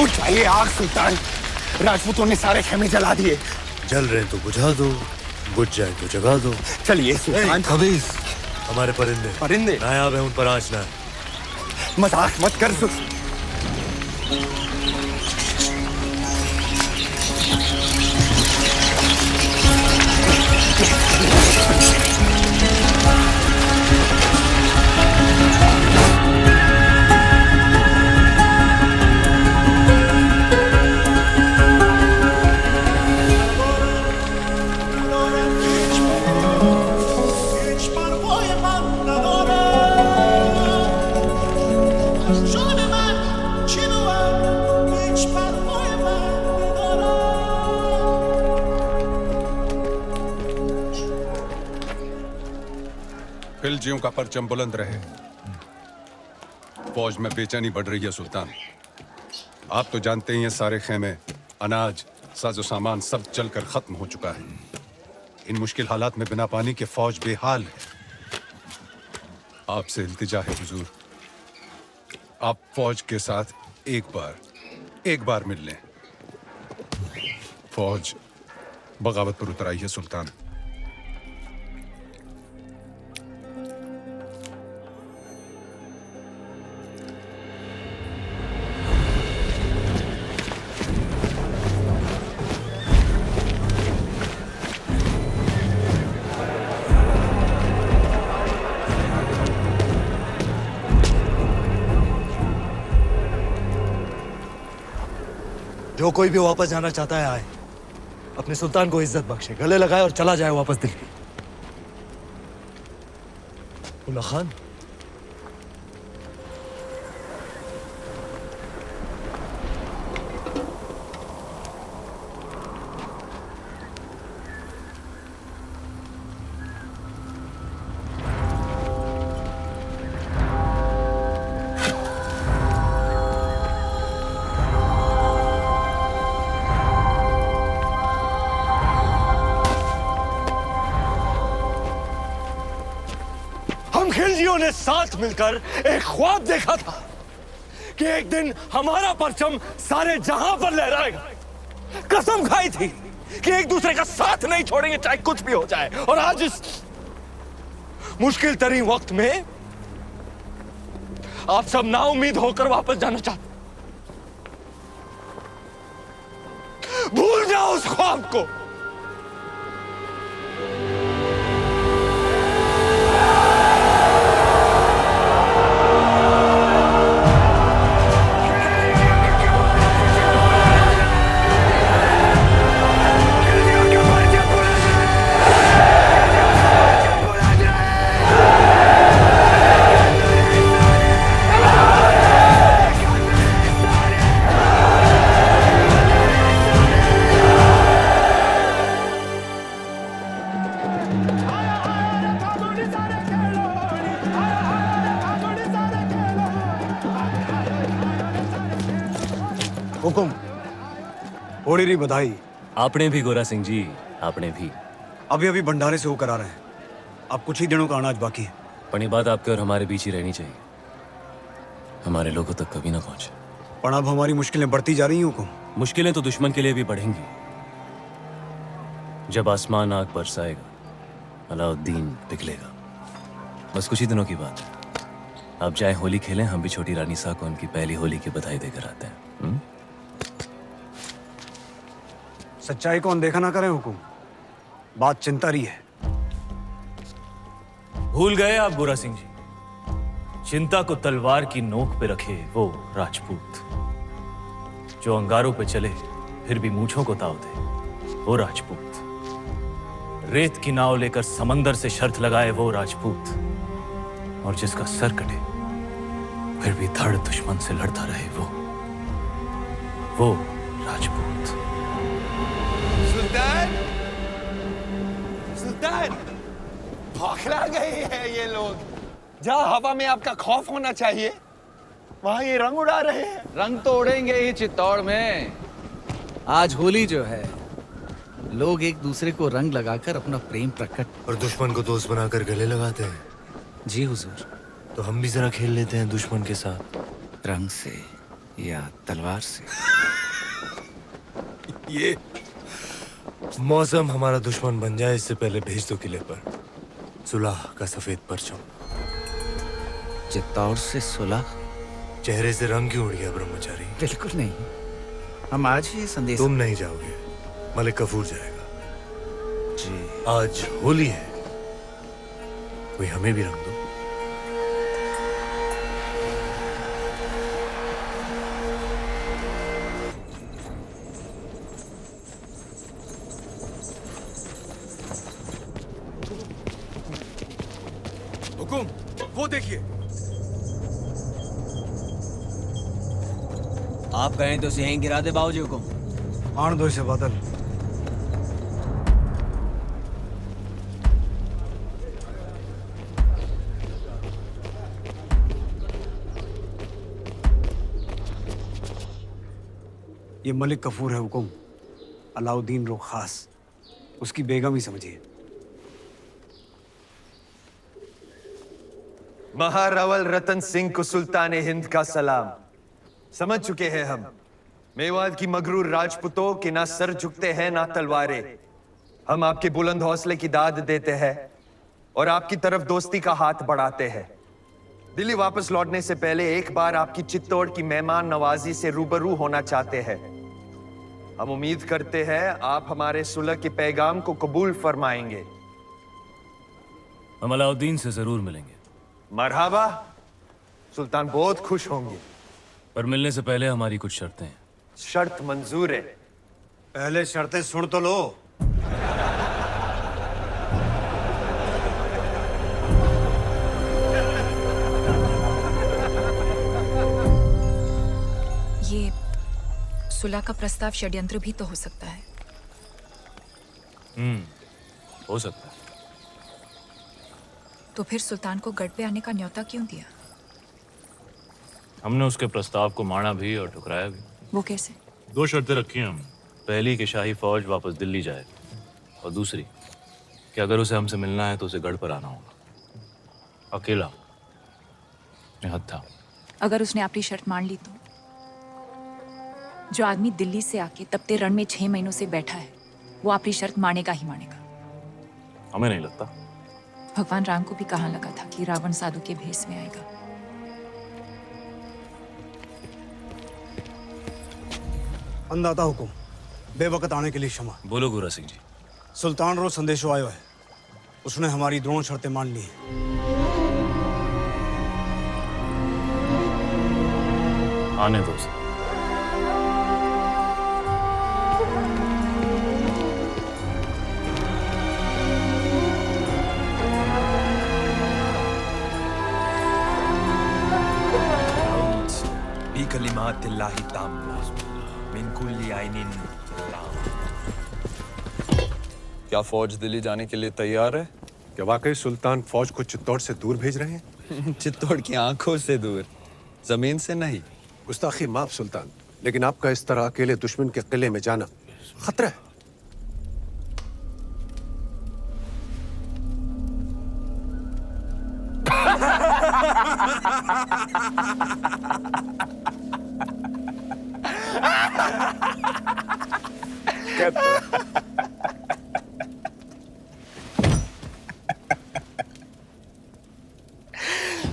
उठाइए आग सुल्तान, राजपूतों ने सारे खेमे जला दिए।
जल रहे तो बुझा दो, बुझ जाए तो जगा दो।
चलिए सुल्तान।
खबीस, हमारे परिंदे
परिंदे
नायाब है, उन पर आंच ना।
मजाक मत कर। खिलजियों का परचम बुलंद रहे। फौज में बेचैनी बढ़ रही है सुल्तान। आप तो जानते ही हैं, सारे खेमे, अनाज, साजो सामान सब जलकर खत्म हो चुका है। इन मुश्किल हालात में बिना पानी के फौज बेहाल है। आपसे इल्तिजा है हुजूर, आप फौज के साथ एक बार एक बार मिल लें। फौज बगावत पर उतर आई है सुल्तान।
जो कोई भी वापस जाना चाहता है आए, अपने सुल्तान को इज्जत बख्शे, गले लगाए और चला जाए वापस दिल्ली। उल्ला खान, हम खिलजियों ने साथ मिलकर एक ख्वाब देखा था कि एक दिन हमारा परचम सारे जहां पर लहराएगा। कसम खाई थी कि एक दूसरे का साथ नहीं छोड़ेंगे चाहे कुछ भी हो जाए। और आज इस मुश्किल तरीन वक्त में आप सब नाउम्मीद होकर वापस जाना चाहते। भूल जाओ उस ख्वाब को। हुकुम, होड़ी री बधाई।
आपने भी गोरा सिंह जी, आपने भी।
अभी अभी भंडारे से होकर आ रहे हैं। अब कुछ ही दिनों का अनाज बाकी है।
पण ये बात आपके और हमारे बीच ही रहनी चाहिए, हमारे लोगों तक कभी ना पहुंचे।
पर अब हमारी मुश्किलें बढ़ती जा रही हैं हुकुम।
मुश्किलें तो दुश्मन के लिए भी बढ़ेंगी। जब आसमान आग बरसाएगा, अलाउद्दीन पिघलेगा। बस कुछ ही दिनों की बात है। आप जाए होली खेलें, हम भी छोटी रानी सा को उनकी पहली होली की बधाई देकर आते हैं।
सच्चाई को अनदेखा ना करें हुकुम, बात चिंता रही है।
भूल गए आप गोरा सिंह जी, चिंता को तलवार की नोक पे रखे वो राजपूत जो अंगारों पे चले फिर भी मूंछों को ताव दे, वो राजपूत रेत की नाव लेकर समंदर से शर्त लगाए, वो राजपूत और जिसका सर कटे फिर भी धड़ दुश्मन से लड़ता रहे, वो राजपूत।
सुल्तान, सुल्तान, बौखला गए हैं ये लोग। जहाँ हवा में आपका खौफ होना चाहिए वहाँ ये रंग उड़ा रहे हैं।
रंग तो उड़ेंगे ही चित्तौड़ में। आज होली जो है, लोग एक दूसरे को रंग लगाकर अपना प्रेम प्रकट
और दुश्मन को दोस्त बनाकर गले लगाते हैं।
जी हुजूर।
तो हम भी जरा खेल लेते हैं दुश्मन के साथ,
रंग से या तलवार से।
ये मौसम हमारा दुश्मन बन जाए इससे पहले भेज दो किले पर सुलह का सफेद परचम।
चित्तौड़ से सुलह?
चेहरे से रंग क्यों उड़ गया ब्रह्मचारी?
बिल्कुल नहीं, हम आज ही संदेश।
तुम नहीं जाओगे, मलिक कफूर जाएगा।
जी,
आज होली है, कोई हमें भी रंग दो।
हुकुम, वो देखिए।
आप कहें तो यहीं गिरा दे बाबूजी हुकुम।
आन दो इसे बादल। ये मलिक कफूर है हुकुम, अलाउद्दीन रो खास, उसकी बेगम ही समझिए।
महारावल रतन सिंह को सुल्तान हिंद का सलाम। समझ चुके हैं हम मेवात की मगरूर राजपूतों के ना सर झुकते हैं ना तलवारें। हम आपके बुलंद हौसले की दाद देते हैं और आपकी तरफ दोस्ती का हाथ बढ़ाते हैं। दिल्ली वापस लौटने से पहले एक बार आपकी चित्तौड़ की मेहमान नवाजी से रूबरू होना चाहते हैं। हम उम्मीद करते हैं आप हमारे सुलह के पैगाम को कबूल फरमाएंगे।
हम अलाउद्दीन से जरूर मिलेंगे।
मरहबा, सुल्तान बहुत खुश होंगे।
पर मिलने से पहले हमारी कुछ शर्तें हैं।
शर्त मंजूर है।
पहले शर्तें सुन तो लो।
ये सुलह का प्रस्ताव षड्यंत्र भी तो हो सकता है।
हो सकता है।
तो फिर सुल्तान को गढ़ पे आने का न्योता क्यों दिया?
हमने उसके प्रस्ताव को माना भी और ठुकराया भी।
वो कैसे?
2 शर्तें रखी हैं हमने। पहली कि शाही फौज वापस दिल्ली जाए, और दूसरी कि अगर उसे हमसे मिलना है तो उसे गढ़ पर आना होगा, अकेला, निहत्था।
अगर उसने अपनी शर्त मान ली तो? जो आदमी दिल्ली से आके तपते रण में 6 महीनों से बैठा है, वो अपनी शर्त मानेगा ही मानेगा।
हमें नहीं लगता।
भगवान राम को भी कहाँ लगा था कि रावण साधु के भेष में आएगा।
अंदाता हुकुम, बेवकत आने के लिए क्षमा।
बोलो गोरा सिंह जी।
सुल्तान रो संदेशो आयो है, उसने हमारी दोनों शर्तें मान ली हैं।
आने दो उसे।
बिकलिमातिल्लाहि ताम्मा मिन कुल्ली आइनिन लाम।
क्या फौज दिल्ली जाने के लिए तैयार है?
क्या वाकई सुल्तान फौज को चित्तौड़ से दूर भेज रहे हैं?
चित्तौड़ की आंखों से दूर, जमीन से नहीं।
गुस्ताखी माफ सुल्तान, लेकिन आपका इस तरह अकेले दुश्मन के किले में जाना खतरा है।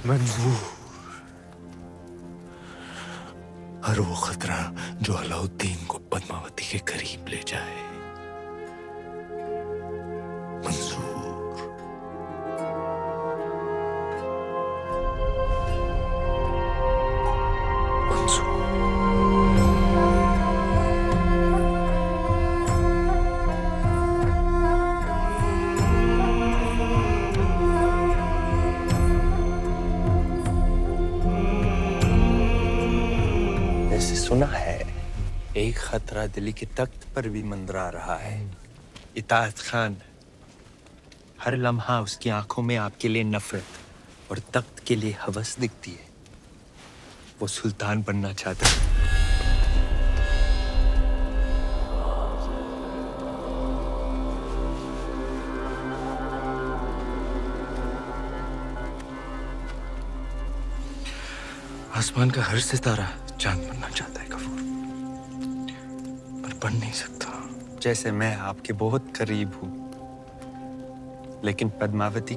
मंजूर, हर वो खतरा जो अलाउद्दीन को पद्मावती के करीब ले जाए मंजूर।
सुना है एक खतरा दिल्ली के तख्त पर भी मंडरा रहा है। इताअत खान, हर लम्हा उसकी आंखों में आपके लिए नफरत और तख्त के लिए हवस दिखती है। वो सुल्तान बनना चाहता है।
आसमान का हर सितारा चांद बनना चाहता है गफूर, पर बन नहीं सकता।
जैसे मैं आपके बहुत करीब हूं, लेकिन पद्मावती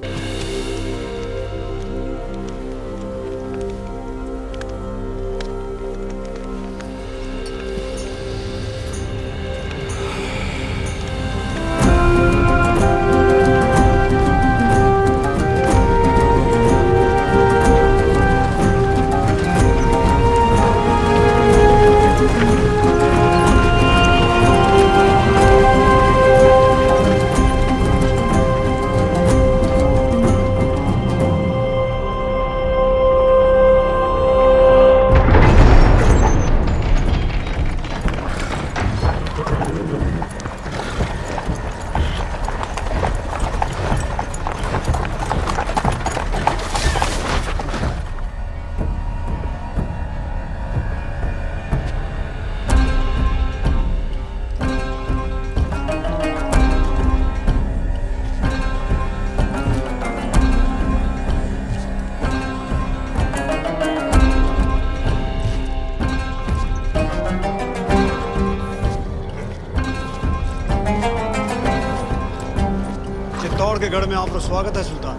के गढ़ में आपका स्वागत है सुल्तान।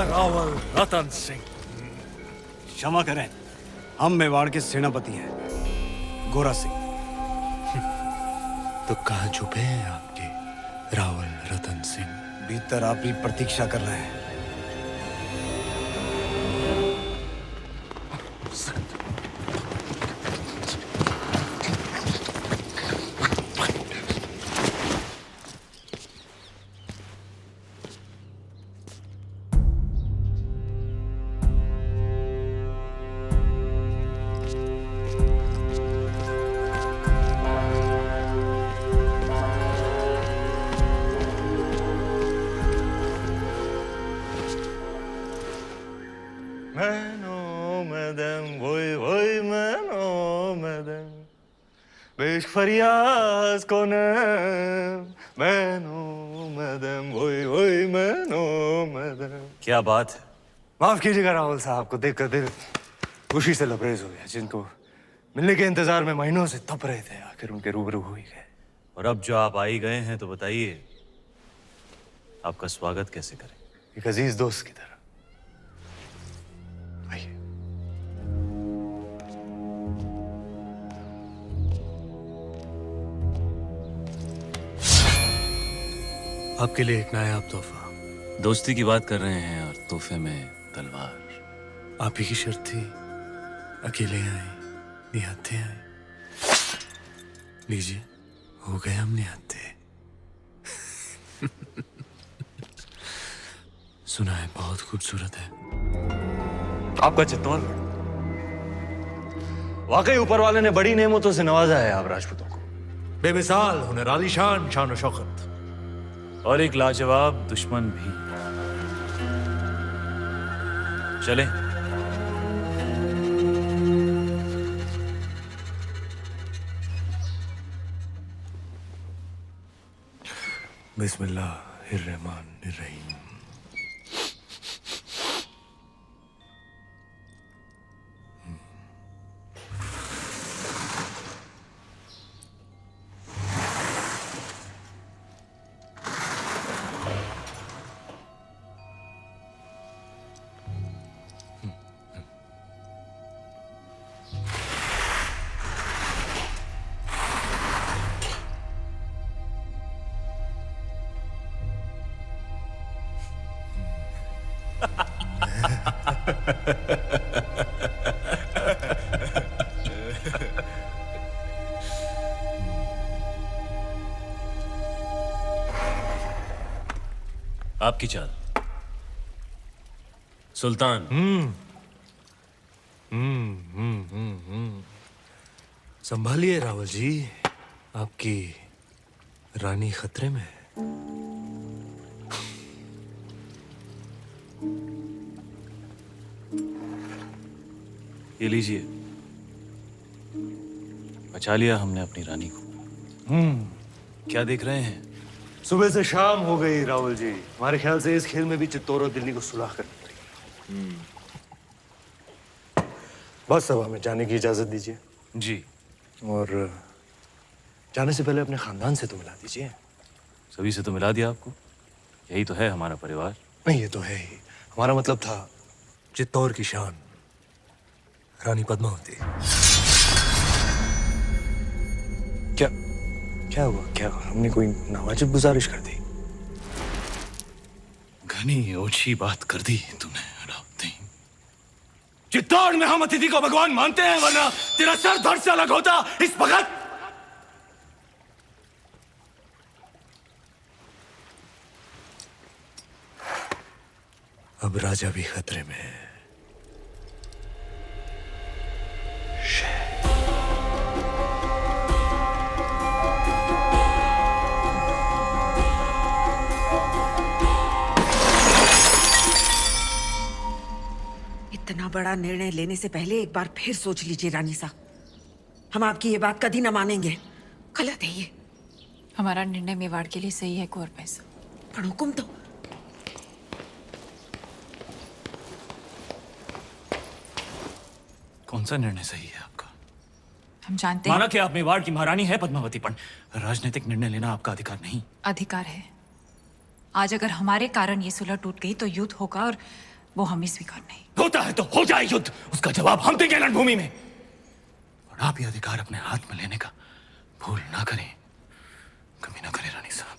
रावल रतन सिंह।
क्षमा करें, हम मेवाड़ के सेनापति हैं, गोरा सिंह।
तो कहाँ छुपे हैं आपके रावल रतन सिंह?
भीतर आपकी प्रतीक्षा कर रहे हैं।
फरियाज कौन मैनो मदम वोई वोई मैनो मदम।
क्या बात है?
माफ कीजिएगा राहुल साहब को देखकर दिल खुशी से लबरेज हो गया। जिनको मिलने के इंतजार में महीनों से तप रहे थे, आखिर उनके रूबरू हो ही गए।
और अब जो आप आ ही गए हैं तो बताइए आपका स्वागत कैसे करें?
एक अजीज दोस्त की तरह। आपके लिए एक नायाब तोहफा।
दोस्ती की बात कर रहे हैं और तोहफे में तलवार।
आप ही की शर्त थी, अकेले आए, निहत्थे आए। लीजिए, हो गए हम निहत्थे। सुना है बहुत खूबसूरत है आपका चित्तौड़गढ़। वाकई ऊपर वाले ने बड़ी नेमतों से नवाजा है आप राजपूतों को। बेमिसाल हुनर, आलीशान शान और शौकत,
और एक लाजवाब दुश्मन भी। चले।
बिस्मिल्लाहिर्रहमानिर्रहीम।
आपकी चाल सुल्तान।
संभालिए रावल जी, आपकी रानी खतरे में है।
ये लीजिए, बचा लिया हमने अपनी रानी को। क्या देख रहे हैं?
सुबह से शाम हो गई राहुल जी। हमारे ख्याल से इस खेल में भी चित्तौड़ और दिल्ली को सुलह करनी पड़ेगी। बस अब हमें जाने की इजाजत दीजिए।
जी।
और जाने से पहले अपने खानदान से तो मिला दीजिए।
सभी से तो मिला दिया आपको, यही तो है हमारा परिवार।
नहीं, ये तो है ही। हमारा मतलब था चित्तौड़ की शान रानी पद्मावती। क्या हुआ? क्या हमने कोई नावाजिब गुजारिश कर दी?
घनी ओछी बात कर दी तूने अलाउद्दीन। चित्तौड़ में हम अतिथि को भगवान मानते हैं, वरना तेरा सर धड़ से अलग होता इस वक्त।
अब राजा भी खतरे में है।
इतना बड़ा निर्णय लेने से पहले एक बार फिर सोच लीजिए रानी साहब। हम आपकी ये बात कभी ना मानेंगे, गलत है ये।
हमारा निर्णय मेवाड़ के लिए सही है कुंवर पैसा।
पर हुक्म तो।
कौन सा निर्णय सही है आपका?
हम जानते हैं।
माना कि आप मेवाड़ की महारानी है पद्मावती, पर राजनीतिक निर्णय लेना आपका अधिकार नहीं।
अधिकार है। आज अगर हमारे कारण ये सुलह टूट गई तो युद्ध होगा और वो हमें स्वीकार नहीं।
होता है तो हो जाए युद्ध, उसका जवाब हम देंगे रणभूमि में। और आप ये अधिकार अपने हाथ में लेने का भूल ना करें, कभी ना करें रानी साहब।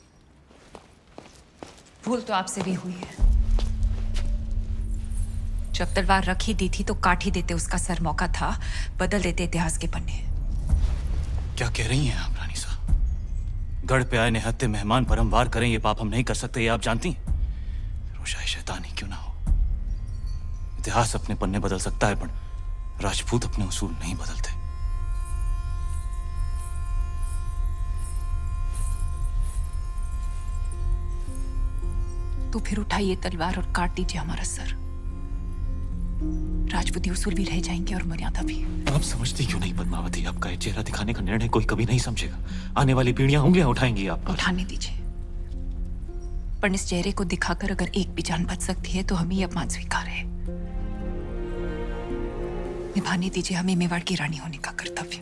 भूल तो आपसे भी हुई है। जब तलवार रख ही दी थी तो काट ही देते, उसका सर मौका था बदल देते इतिहास के पन्ने।
क्या कह रही हैं आप रानी साहब? गढ़ पे आए निहत्थे मेहमान पर हम वार करें, ये पाप हम नहीं कर सकते, ये आप जानती हैं। रोशाई शैतानी क्यों ना हो, इतिहास अपने पन्ने बदल सकता है पर राजपूत अपने उसूल नहीं बदलते।
तो फिर उठाइए तलवार और काट दीजिए हमारा सर। राजपूती उसूल भी रह जाएंगे और मर्यादा भी।
आप समझती क्यों नहीं पद्मावती, आपका ये चेहरा दिखाने का निर्णय कोई कभी नहीं समझेगा। आने वाली पीढ़ियां उंगलियां उठाएंगी आप पर।
उठाने दीजिए, पर इस चेहरे को दिखाकर अगर एक भी जान बच सकती है तो हमें ये अपमान स्वीकार है। निभाने दीजिए हमें मेवाड़ की रानी होने का कर्तव्य।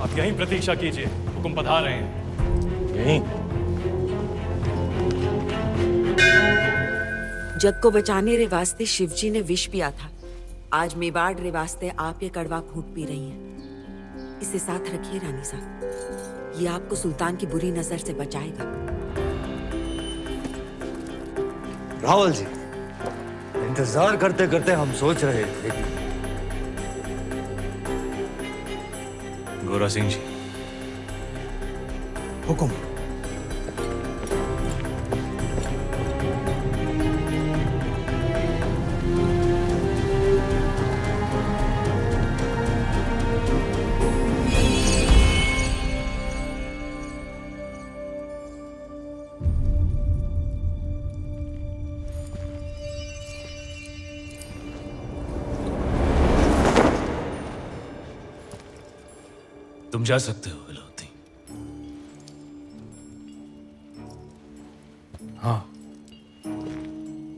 आप यहीं प्रतीक्षा कीजिए, हुकुम पधार रहे हैं।
यहीं
जग को बचाने रे वास्ते शिवजी ने विष पिया था। आज मेवाड़ रे वास्ते आप ये कड़वा घूंट पी रही हैं। इसे साथ रखिए रानी साहब, ये आपको सुल्तान की बुरी नजर से बचाएगा।
रावल जी, इंतजार करते करते हम सोच रहे थे कि
गोरा सिंह जी,
हुकुम।
तुम जा सकते हो अलाउद्दीन।
हाँ,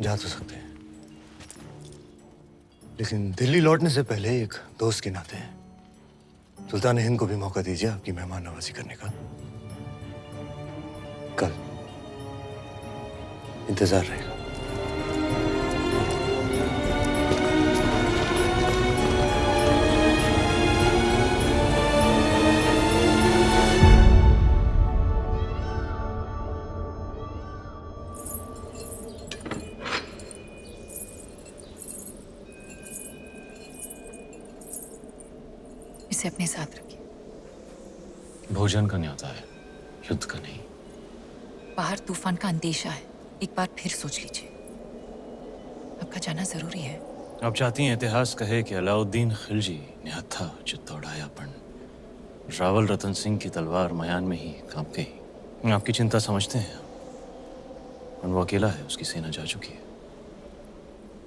जा तो सकते हैं, लेकिन दिल्ली लौटने से पहले एक दोस्त के नाते सुल्तान हिंद को भी मौका दीजिए आपकी मेहमान नवाजी करने का। कल इंतजार रहेगा।
इसे अपने साथ रखिए।
भोजन का न्योता है, युद्ध का नहीं।
बाहर तूफान का अंदेशा है, एक बार फिर सोच लीजिए। आपका जाना जरूरी है।
आप चाहती हैं इतिहास कहे कि अलाउद्दीन खिलजी निहत्था चित्तौड़ाया पण रावल रतन सिंह की तलवार मयान में ही कांप गई। आपकी चिंता समझते हैं, और वो अकेला है, उसकी सेना जा चुकी है।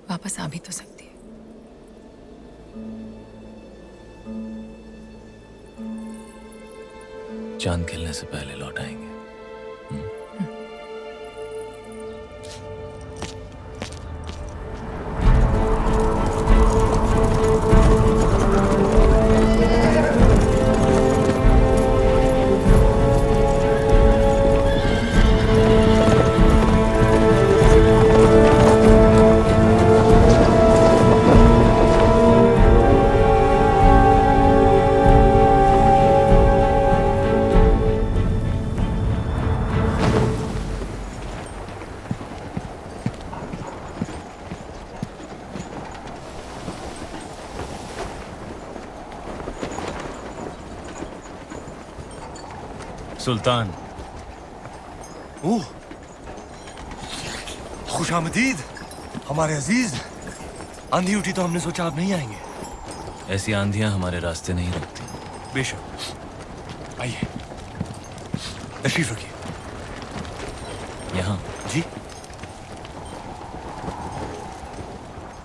वापस आ भी तो सकती है।
चांद खिलने से पहले लौट आएंगे। सुल्तान।
ओह, खुशामदीद हमारे अजीज। आंधी उठी तो हमने सोचा आप नहीं आएंगे।
ऐसी आंधियां हमारे रास्ते नहीं रुकती।
बेशक, आइए, तशरीफ रखिए।
यहाँ
जी,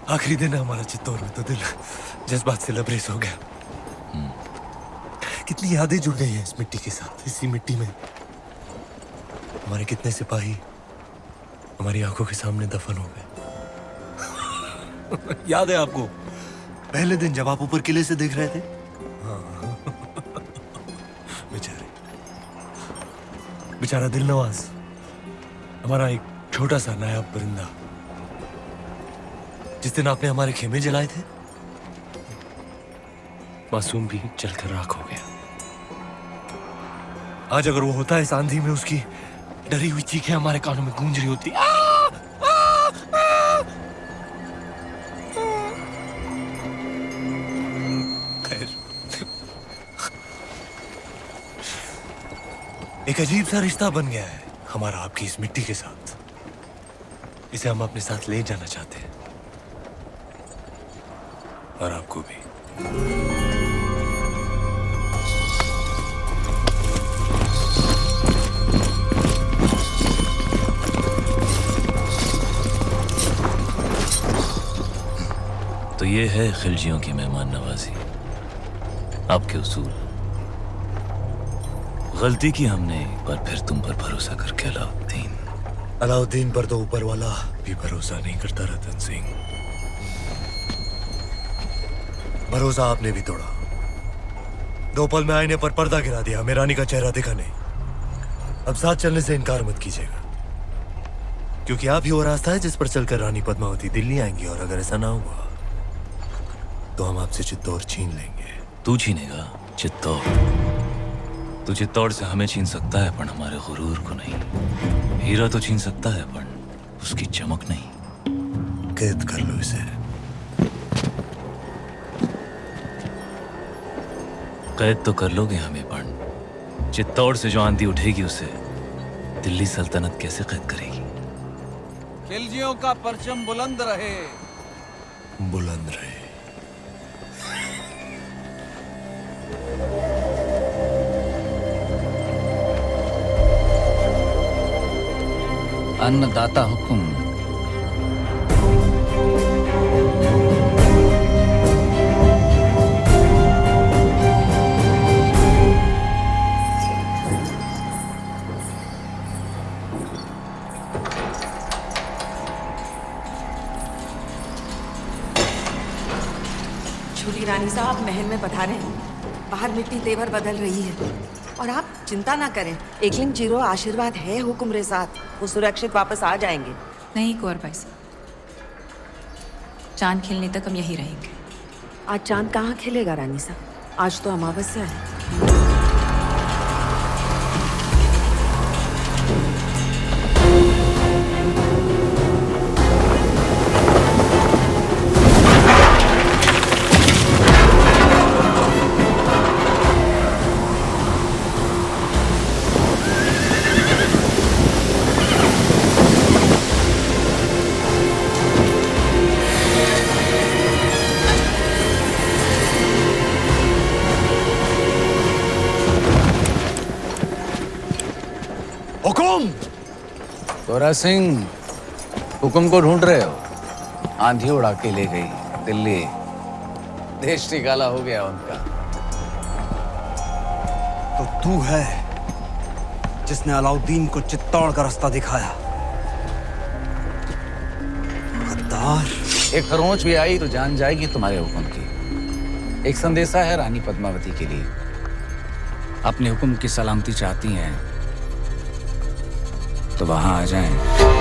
आखिरी दिन है हमारा चित्तौड़ में, तो दिल जज्बात से लबरेज हो गया। कितनी यादें जुड़ गई हैं इस मिट्टी के साथ। इसी मिट्टी में हमारे कितने सिपाही हमारी आंखों के सामने दफन हो गए। याद है आपको पहले दिन जब आप ऊपर किले से देख रहे थे? हाँ। बेचारा दिल नवाज, हमारा एक छोटा सा नायाब परिंदा, जिस दिन आपने हमारे खेमे जलाए थे, मासूम भी जलकर राख हो गया। आज अगर वो होता इस आंधी में, उसकी डरी हुई चीखें हमारे कानों में गूंज रही होती। एक अजीब सा रिश्ता बन गया है हमारा आपकी इस मिट्टी के साथ। इसे हम अपने साथ ले जाना चाहते हैं, और आपको भी।
तो ये है खिलजियों की मेहमान नवाजी, आपके उसूल। गलती की हमने एक बार फिर तुम पर भरोसा करके अलाउद्दीन।
अलाउद्दीन पर तो ऊपर वाला भी भरोसा नहीं करता रतन सिंह। भरोसा आपने भी तोड़ा। 2 पल में आईने पर पर्दा गिरा दिया, हमें रानी का चेहरा दिखा नहीं। अब साथ चलने से इनकार मत कीजिएगा, क्योंकि आप ही वो रास्ता है जिस पर चलकर रानी पद्मावती दिल्ली आएंगी, और अगर ऐसा ना हुआ तो हम आपसे चित्तौड़ छीन लेंगे।
तू छीनेगा चित्तौड़? तू चित्तौड़ से हमें छीन सकता है, पर हमारे गुरूर को नहीं। हीरा तो छीन सकता है, पर उसकी चमक नहीं।
कैद कर लो इसे।
कैद तो कर लोगे हमें, पर चित्तौड़ से जो आंधी उठेगी उसे दिल्ली सल्तनत कैसे कैद करेगी?
खिलजियों का परचम बुलंद रहे।
बुलंद रहे।
अन्नदाता हुकुम।
छोटी रानी साहब महल में पधारे हैं। बाहर मिट्टी तेवर बदल रही है, और आप चिंता ना करें। एकलिंग जीरो आशीर्वाद है हुक्म साथ, वो सुरक्षित वापस आ जाएंगे।
नहीं कुंवर भाई साहब, चांद खिलने तक हम यही रहेंगे।
आज चांद कहाँ खिलेगा रानी साहब? आज तो अमावस्या है।
गोरा सिंह, हुकुम को ढूंढ रहे हो? आंधी उड़ा के ले गई दिल्ली, देश निकाला हो गया उनका।
तो तू है जिसने अलाउद्दीन को चित्तौड़ का रास्ता दिखाया। गद्दार।
एक खरोंच भी आई तो जान जाएगी तुम्हारे हुक्म की। एक संदेशा है रानी पद्मावती के लिए। अपने हुक्म की सलामती चाहती हैं तो वहां आ जाएं।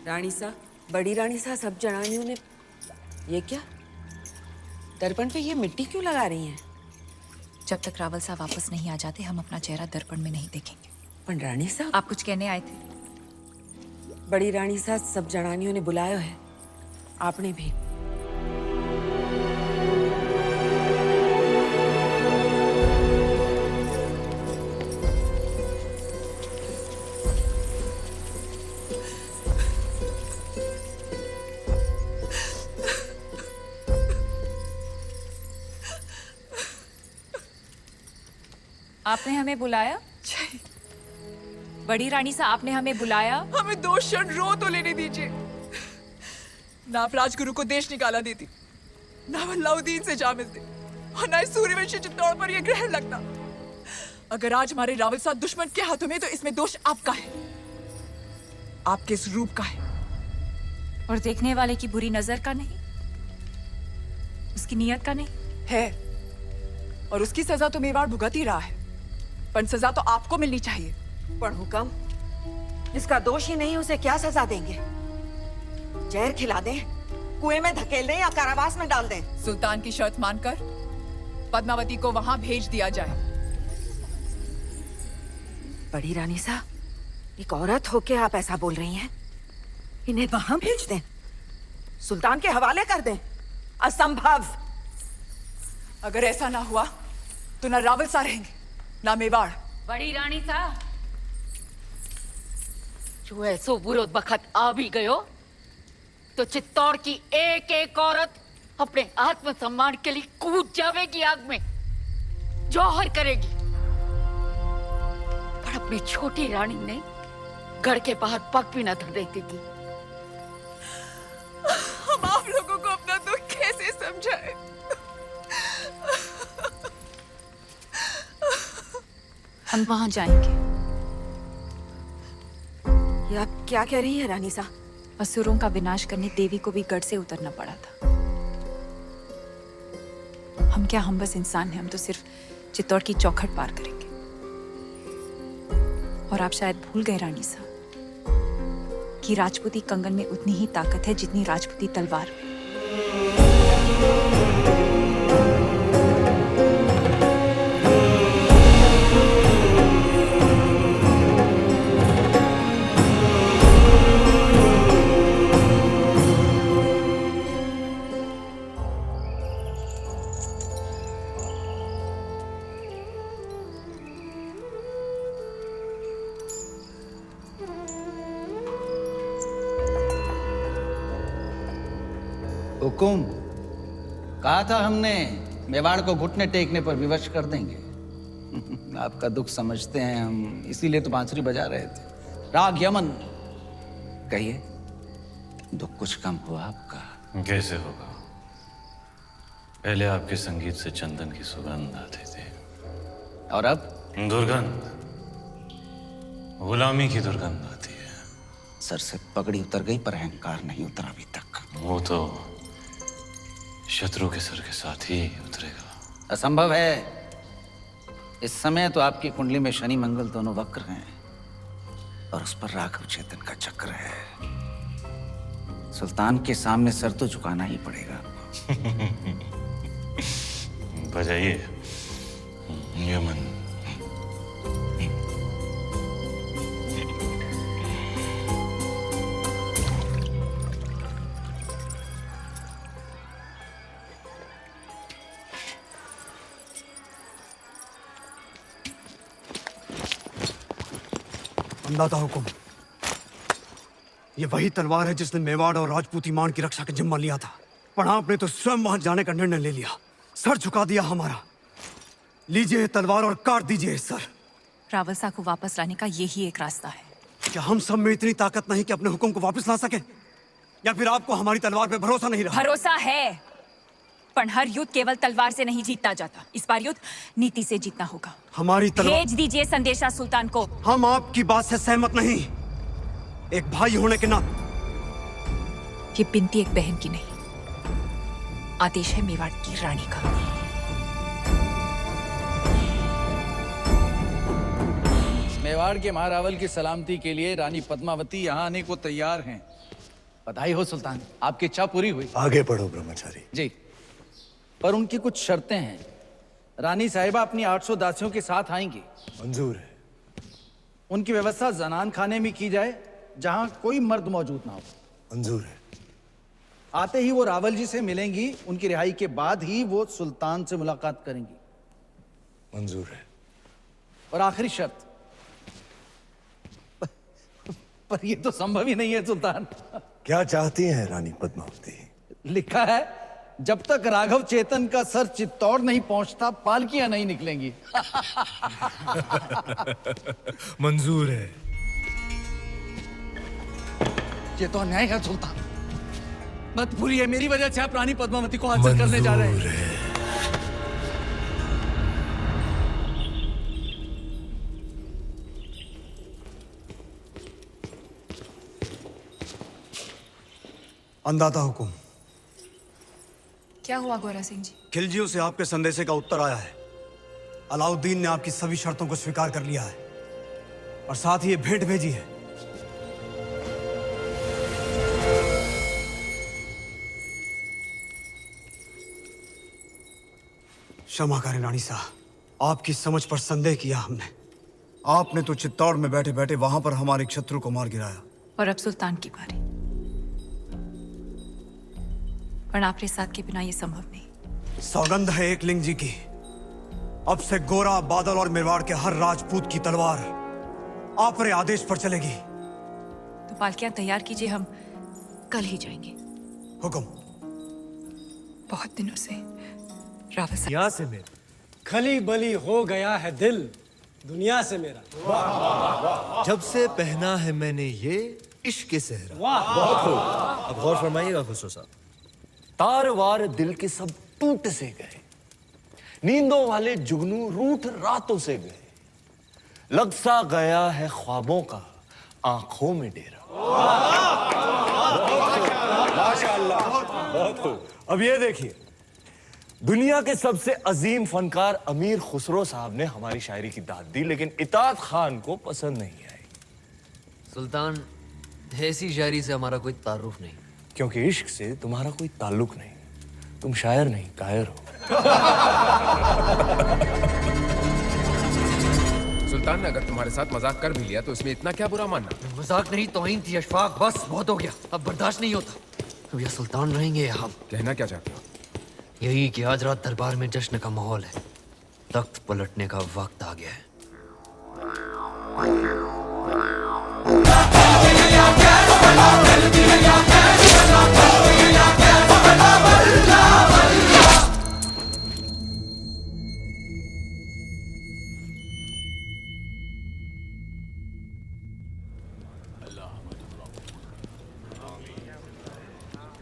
रानी सा, बड़ी रानी सा, सब जनानियों ने ये क्या दर्पण पे ये मिट्टी क्यों लगा रही हैं?
जब तक रावल साहब वापस नहीं आ जाते हम अपना चेहरा दर्पण में नहीं देखेंगे।
पण रानी साहब,
आप कुछ कहने आए थे?
बड़ी रानी साहब सब जनानियों ने बुलाया है, आपने भी।
आपने हमें बुलाया? बड़ी रानी साहब, आपने हमें बुलाया?
हमें 2 क्षण रो तो लेने दीजिए। ना आप राजगुरु को देश निकाला देती, ना अलाउद्दीन से जा मिलते, और ना इस सूर्यवंशी चित्तौड़ पर यह ग्रहण लगता। अगर आज हमारे रावल साहब दुश्मन के हाथों में, तो इसमें दोष आपका है, आपके इस रूप का है।
और देखने वाले की बुरी नजर का नहीं, उसकी नीयत का नहीं
है। और उसकी सजा तो मेवाड़ भुगत ही रहा है, पर सजा तो आपको मिलनी चाहिए।
पर हुक्म, जिसका दोष ही नहीं उसे क्या सजा देंगे? जहर खिला दें, कुएं में धकेल दें या कारावास में डाल दें?
सुल्तान की शर्त मानकर पद्मावती को वहां भेज दिया जाए।
बड़ी रानी साहब, एक औरत होके आप ऐसा बोल रही हैं? इन्हें वहां भेज दें, सुल्तान के हवाले कर दें? असंभव।
अगर ऐसा ना हुआ तो ना रावल सा रहेंगे, ना मेवाड़।
बड़ी रानी साहब, जो ऐसो बुरो बखत आ भी गयो तो चित्तौड़ की एक एक औरत अपने आत्मसम्मान के लिए कूद जावेगी आग में, जौहर करेगी। पर अपनी छोटी रानी ने गढ़ के बाहर पग भी न धरने देगी।
हम आप लोगों को अपना दुख कैसे समझाएं?
हम वहां जाएंगे।
ये आप क्या कह रही हैं रानी साहब?
असुरों का विनाश करने देवी को भी गढ़ से उतरना पड़ा था। हम क्या, हम बस इंसान हैं, हम तो सिर्फ चित्तौड़ की चौखट पार करेंगे। और आप शायद भूल गए रानी साहब कि राजपूती कंगन में उतनी ही ताकत है जितनी राजपूती तलवार में।
हुकुम, कहा था हमने मेवाड़ को घुटने टेकने पर विवश कर देंगे। आपका दुख समझते हैं हम, इसीलिए तो बांसुरी बजा रहे थे। राग यमन, कहिए, दुख कुछ कम हुआ आपका?
कैसे होगा? पहले आपके संगीत से चंदन की सुगंध आती थी,
और अब
दुर्गंध, गुलामी की दुर्गंध आती है।
सर से पगड़ी उतर गई पर अहंकार नहीं उतरा अभी तक।
वो तो शत्रु के सर के साथ ही उतरेगा।
असंभव है। इस समय तो आपकी कुंडली में शनि मंगल दोनों वक्र हैं, और उस पर राघव चेतन का चक्र है। सुल्तान के सामने सर तो झुकाना ही पड़ेगा।
बजाइए यमन।
अंदाता हुकुम, ये वही तलवार है जिसने मेवाड़ और राजपूती मान की रक्षा का जिम्मा लिया था, पर आपने तो स्वयं वहां जाने का निर्णय ले लिया, सर झुका दिया हमारा। लीजिए तलवार और काट दीजिए सर।
रावल साहब को वापस लाने का यही एक रास्ता है।
क्या हम सब में इतनी ताकत नहीं कि अपने हुक्म को वापस ला सके, या फिर आपको हमारी तलवार पे भरोसा नहीं रहा?
भरोसा है, पर हर युद्ध केवल तलवार से नहीं जीता जाता। इस बार युद्ध नीति से जीतना होगा।
हमारी तलवार।
भेज दीजिए संदेशा सुल्तान को।
हम आपकी बात से सहमत नहीं। एक भाई होने के नाते।
ये बिनती एक बहन की नहीं, आदेश है मेवाड़ की रानी का।
मेवाड़ के महारावल की सलामती के लिए रानी पद्मावती यहाँ आने को तैयार हैं। बधाई हो सुल्तान, आपकी इच्छा पूरी हुई।
आगे बढ़ो ब्रह्मचारी।
जी, पर उनकी कुछ शर्तें हैं। रानी साहिबा अपनी 800 दासियों के साथ आएंगी।
मंजूर है।
उनकी व्यवस्था जनान खाने में की जाए, जहां कोई मर्द मौजूद ना हो।
मंजूर है।
आते ही वो रावल जी से मिलेंगी। उनकी रिहाई के बाद ही वो सुल्तान से मुलाकात करेंगी।
मंजूर है।
और आखिरी शर्त, पर ये तो संभव ही नहीं है सुल्तान।
क्या चाहती हैं रानी पद्मावती?
लिखा है, जब तक राघव चेतन का सर चित्तौड़ नहीं पहुंचता पालकियां नहीं निकलेंगी।
मंजूर है।
ये तो अन्याय है सुल्तान। मत भूलिए, मेरी वजह से आप रानी पद्मावती को हासिल करने जा रहे हैं।
अंदाता हुकुम।
क्या हुआ गोरा सिंह जी?
खिलजियों से आपके संदेशे का उत्तर आया है। अलाउद्दीन ने आपकी सभी शर्तों को स्वीकार कर लिया है और साथ ही ये भेंट भेजी है। क्षमा करें रानी साहब, आपकी समझ पर संदेह किया हमने। आपने तो चित्तौड़ में बैठे बैठे वहां पर हमारे शत्रु को मार गिराया।
और अब सुल्तान की बारी। पर आपके साथ के बिना ये संभव नहीं।
सौगंध है एकलिंग जी की, अब से गोरा, बादल और मेवाड़ के हर राजपूत की तलवार आप रे आदेश पर चलेगी।
तो पालकियां तैयार कीजिए, हम कल ही जाएंगे।
हुक्म।
बहुत दिनों से रावल साहब।
यहाँ से मेरा खली बली हो गया है दिल, दुनिया से मेरा।
जब से पहना है मैंने ये इश्क के सेहरा।
बहुत खूब।
अब गौर फरमाइएगा खुसरो साहब। तार वार दिल के सब टूट से गए, नींदों वाले जुगनू रूठ रातों से गए, लग सा गया है ख्वाबों का आंखों में डेरा।
माशाअल्लाह, बहुत खूब। अब ये देखिए,
दुनिया के सबसे अजीम फनकार अमीर खुसरो साहब ने हमारी शायरी की दाद दी, लेकिन इताद खान को पसंद नहीं आई।
सुल्तान, ऐसी शायरी से हमारा कोई तारुफ नहीं।
क्योंकि इश्क से तुम्हारा कोई ताल्लुक नहीं, तुम शायर नहीं कायर हो।
सुल्तान ने अगर तुम्हारे साथ मजाक कर भी लिया तो इसमें इतना क्या बुरा मानना?
मजाक नहीं, तौहीन थी अशफाक। बस बहुत हो गया, अब बर्दाश्त नहीं होता। अब यह सुल्तान रहेंगे या हम?
कहना क्या चाहते हो?
यही कि आज रात दरबार में जश्न का माहौल है, तख्त पलटने का वक्त आ गया है।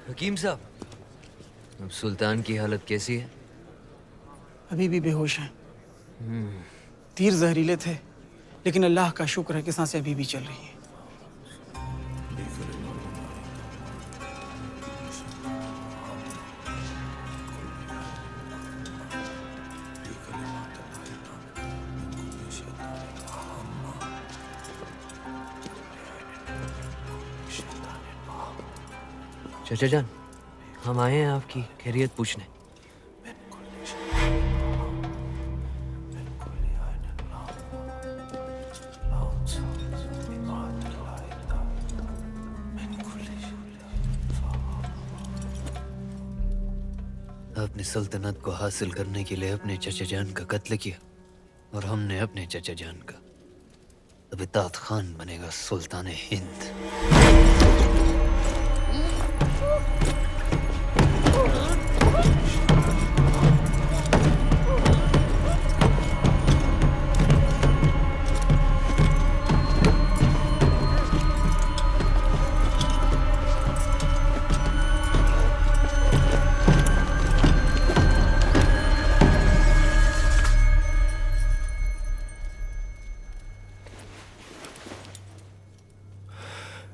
हकीम साहब, अब सुल्तान की हालत कैसी है?
अभी भी बेहोश हैं। तीर जहरीले थे, लेकिन अल्लाह का शुक्र है कि सांसें अभी भी चल रही हैं।
चाचा जान, हम आए हैं आपकी खैरियत पूछने। आपने सल्तनत को हासिल करने के लिए अपने चाचा जान का कत्ल किया और हमने अपने चाचा जान का। अब इताद खान बनेगा सुल्तान हिंद।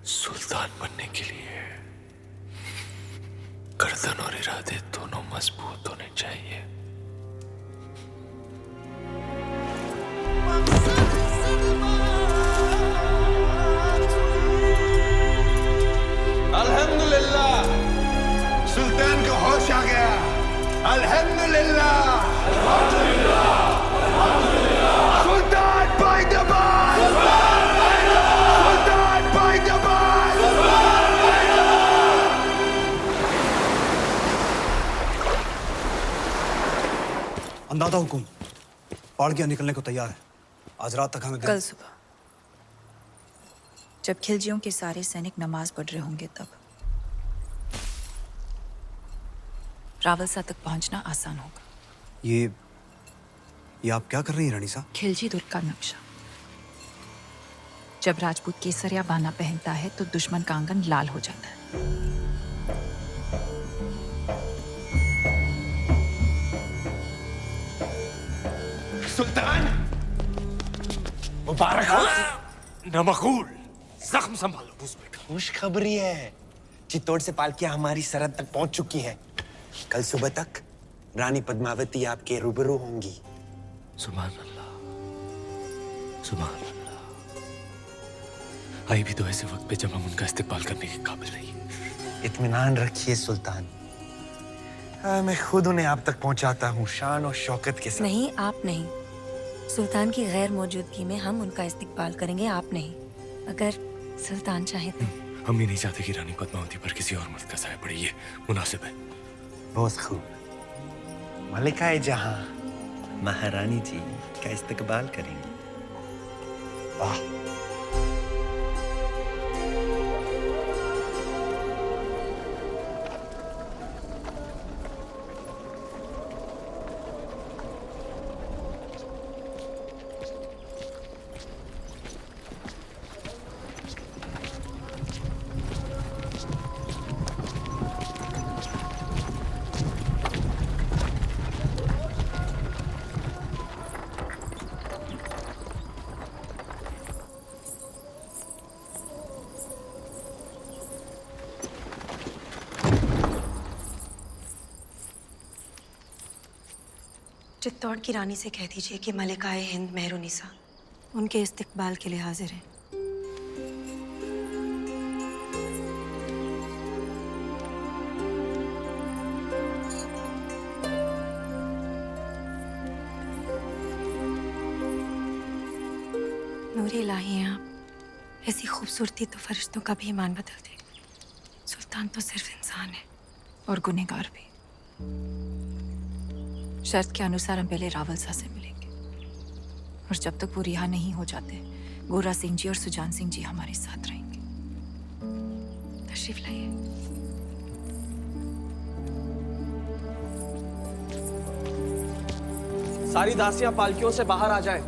सुल्तान बनने के लिए गर्दन और इरादे दोनों मजबूत होने चाहिए।
अल्हम्दुलिल्लाह, सुल्तान को होश आ गया। अल्हम्दुलिल्लाह।
अंदाजा हुकुम, पाड़किया निकलने को तैयार है। आज रात तक हमें
कल सुबह जब खिलजियों के सारे सैनिक नमाज पढ़ रहे होंगे तब रावलसा तक पहुंचना आसान होगा।
ये आप क्या कर रही हैं रानी साहब?
खिलजी दुर्ग का नक्शा। जब राजपूत केसरिया बाना पहनता है तो दुश्मन का आंगन लाल हो जाता है।
सुल्तान मुबारक हो।
नमकूल, जख्म संभालो।
खुशखबरी है, चित्तौड़ से पालकियां हमारी सरहद तक पहुंच चुकी हैं। कल सुबह तक रानी पद्मावती आपके रूबरू होंगी।
सुभान अल्लाह, सुभान अल्लाह। आई भी तो ऐसे वक्त पे जब हम उनका इस्तेमाल करने के काबिल नहीं।
इत्मीनान रखिए सुल्तान, मैं खुद उन्हें आप तक पहुंचाता हूँ शान और शौकत के साथ।
नहीं, आप नहीं। सुल्तान की गैर मौजूदगी में हम उनका इस्तेमाल करेंगे, आप नहीं। अगर सुल्तान चाहे तो।
हम भी नहीं चाहते कि रानी पद्मावती पर किसी और मर्द का साया पड़े, ये मुनासिब है।
बहुत खूब। मलिकाए जहां महारानी जी का इस्तकबाल करेंगे। वाह।
चित्तौड़ की रानी से कह दीजिए कि मलिकाए हिंद मेहरुनिसा उनके इस्तकबाल के लिए हाजिर है। नूरे इलाही हैं आप। ऐसी खूबसूरती तो फरिश्तों का भी ईमान बदल दे। सुल्तान तो सिर्फ इंसान है
और गुनहगार भी। शर्त के अनुसार हम पहले रावलसा से मिलेंगे और जब तक वो रिहा नहीं हो जाते गोरा सिंह जी और सुजान सिंह जी हमारे साथ रहेंगे।
तशरीफ लाइए।
सारी दासियां पालकियों से बाहर आ जाएं।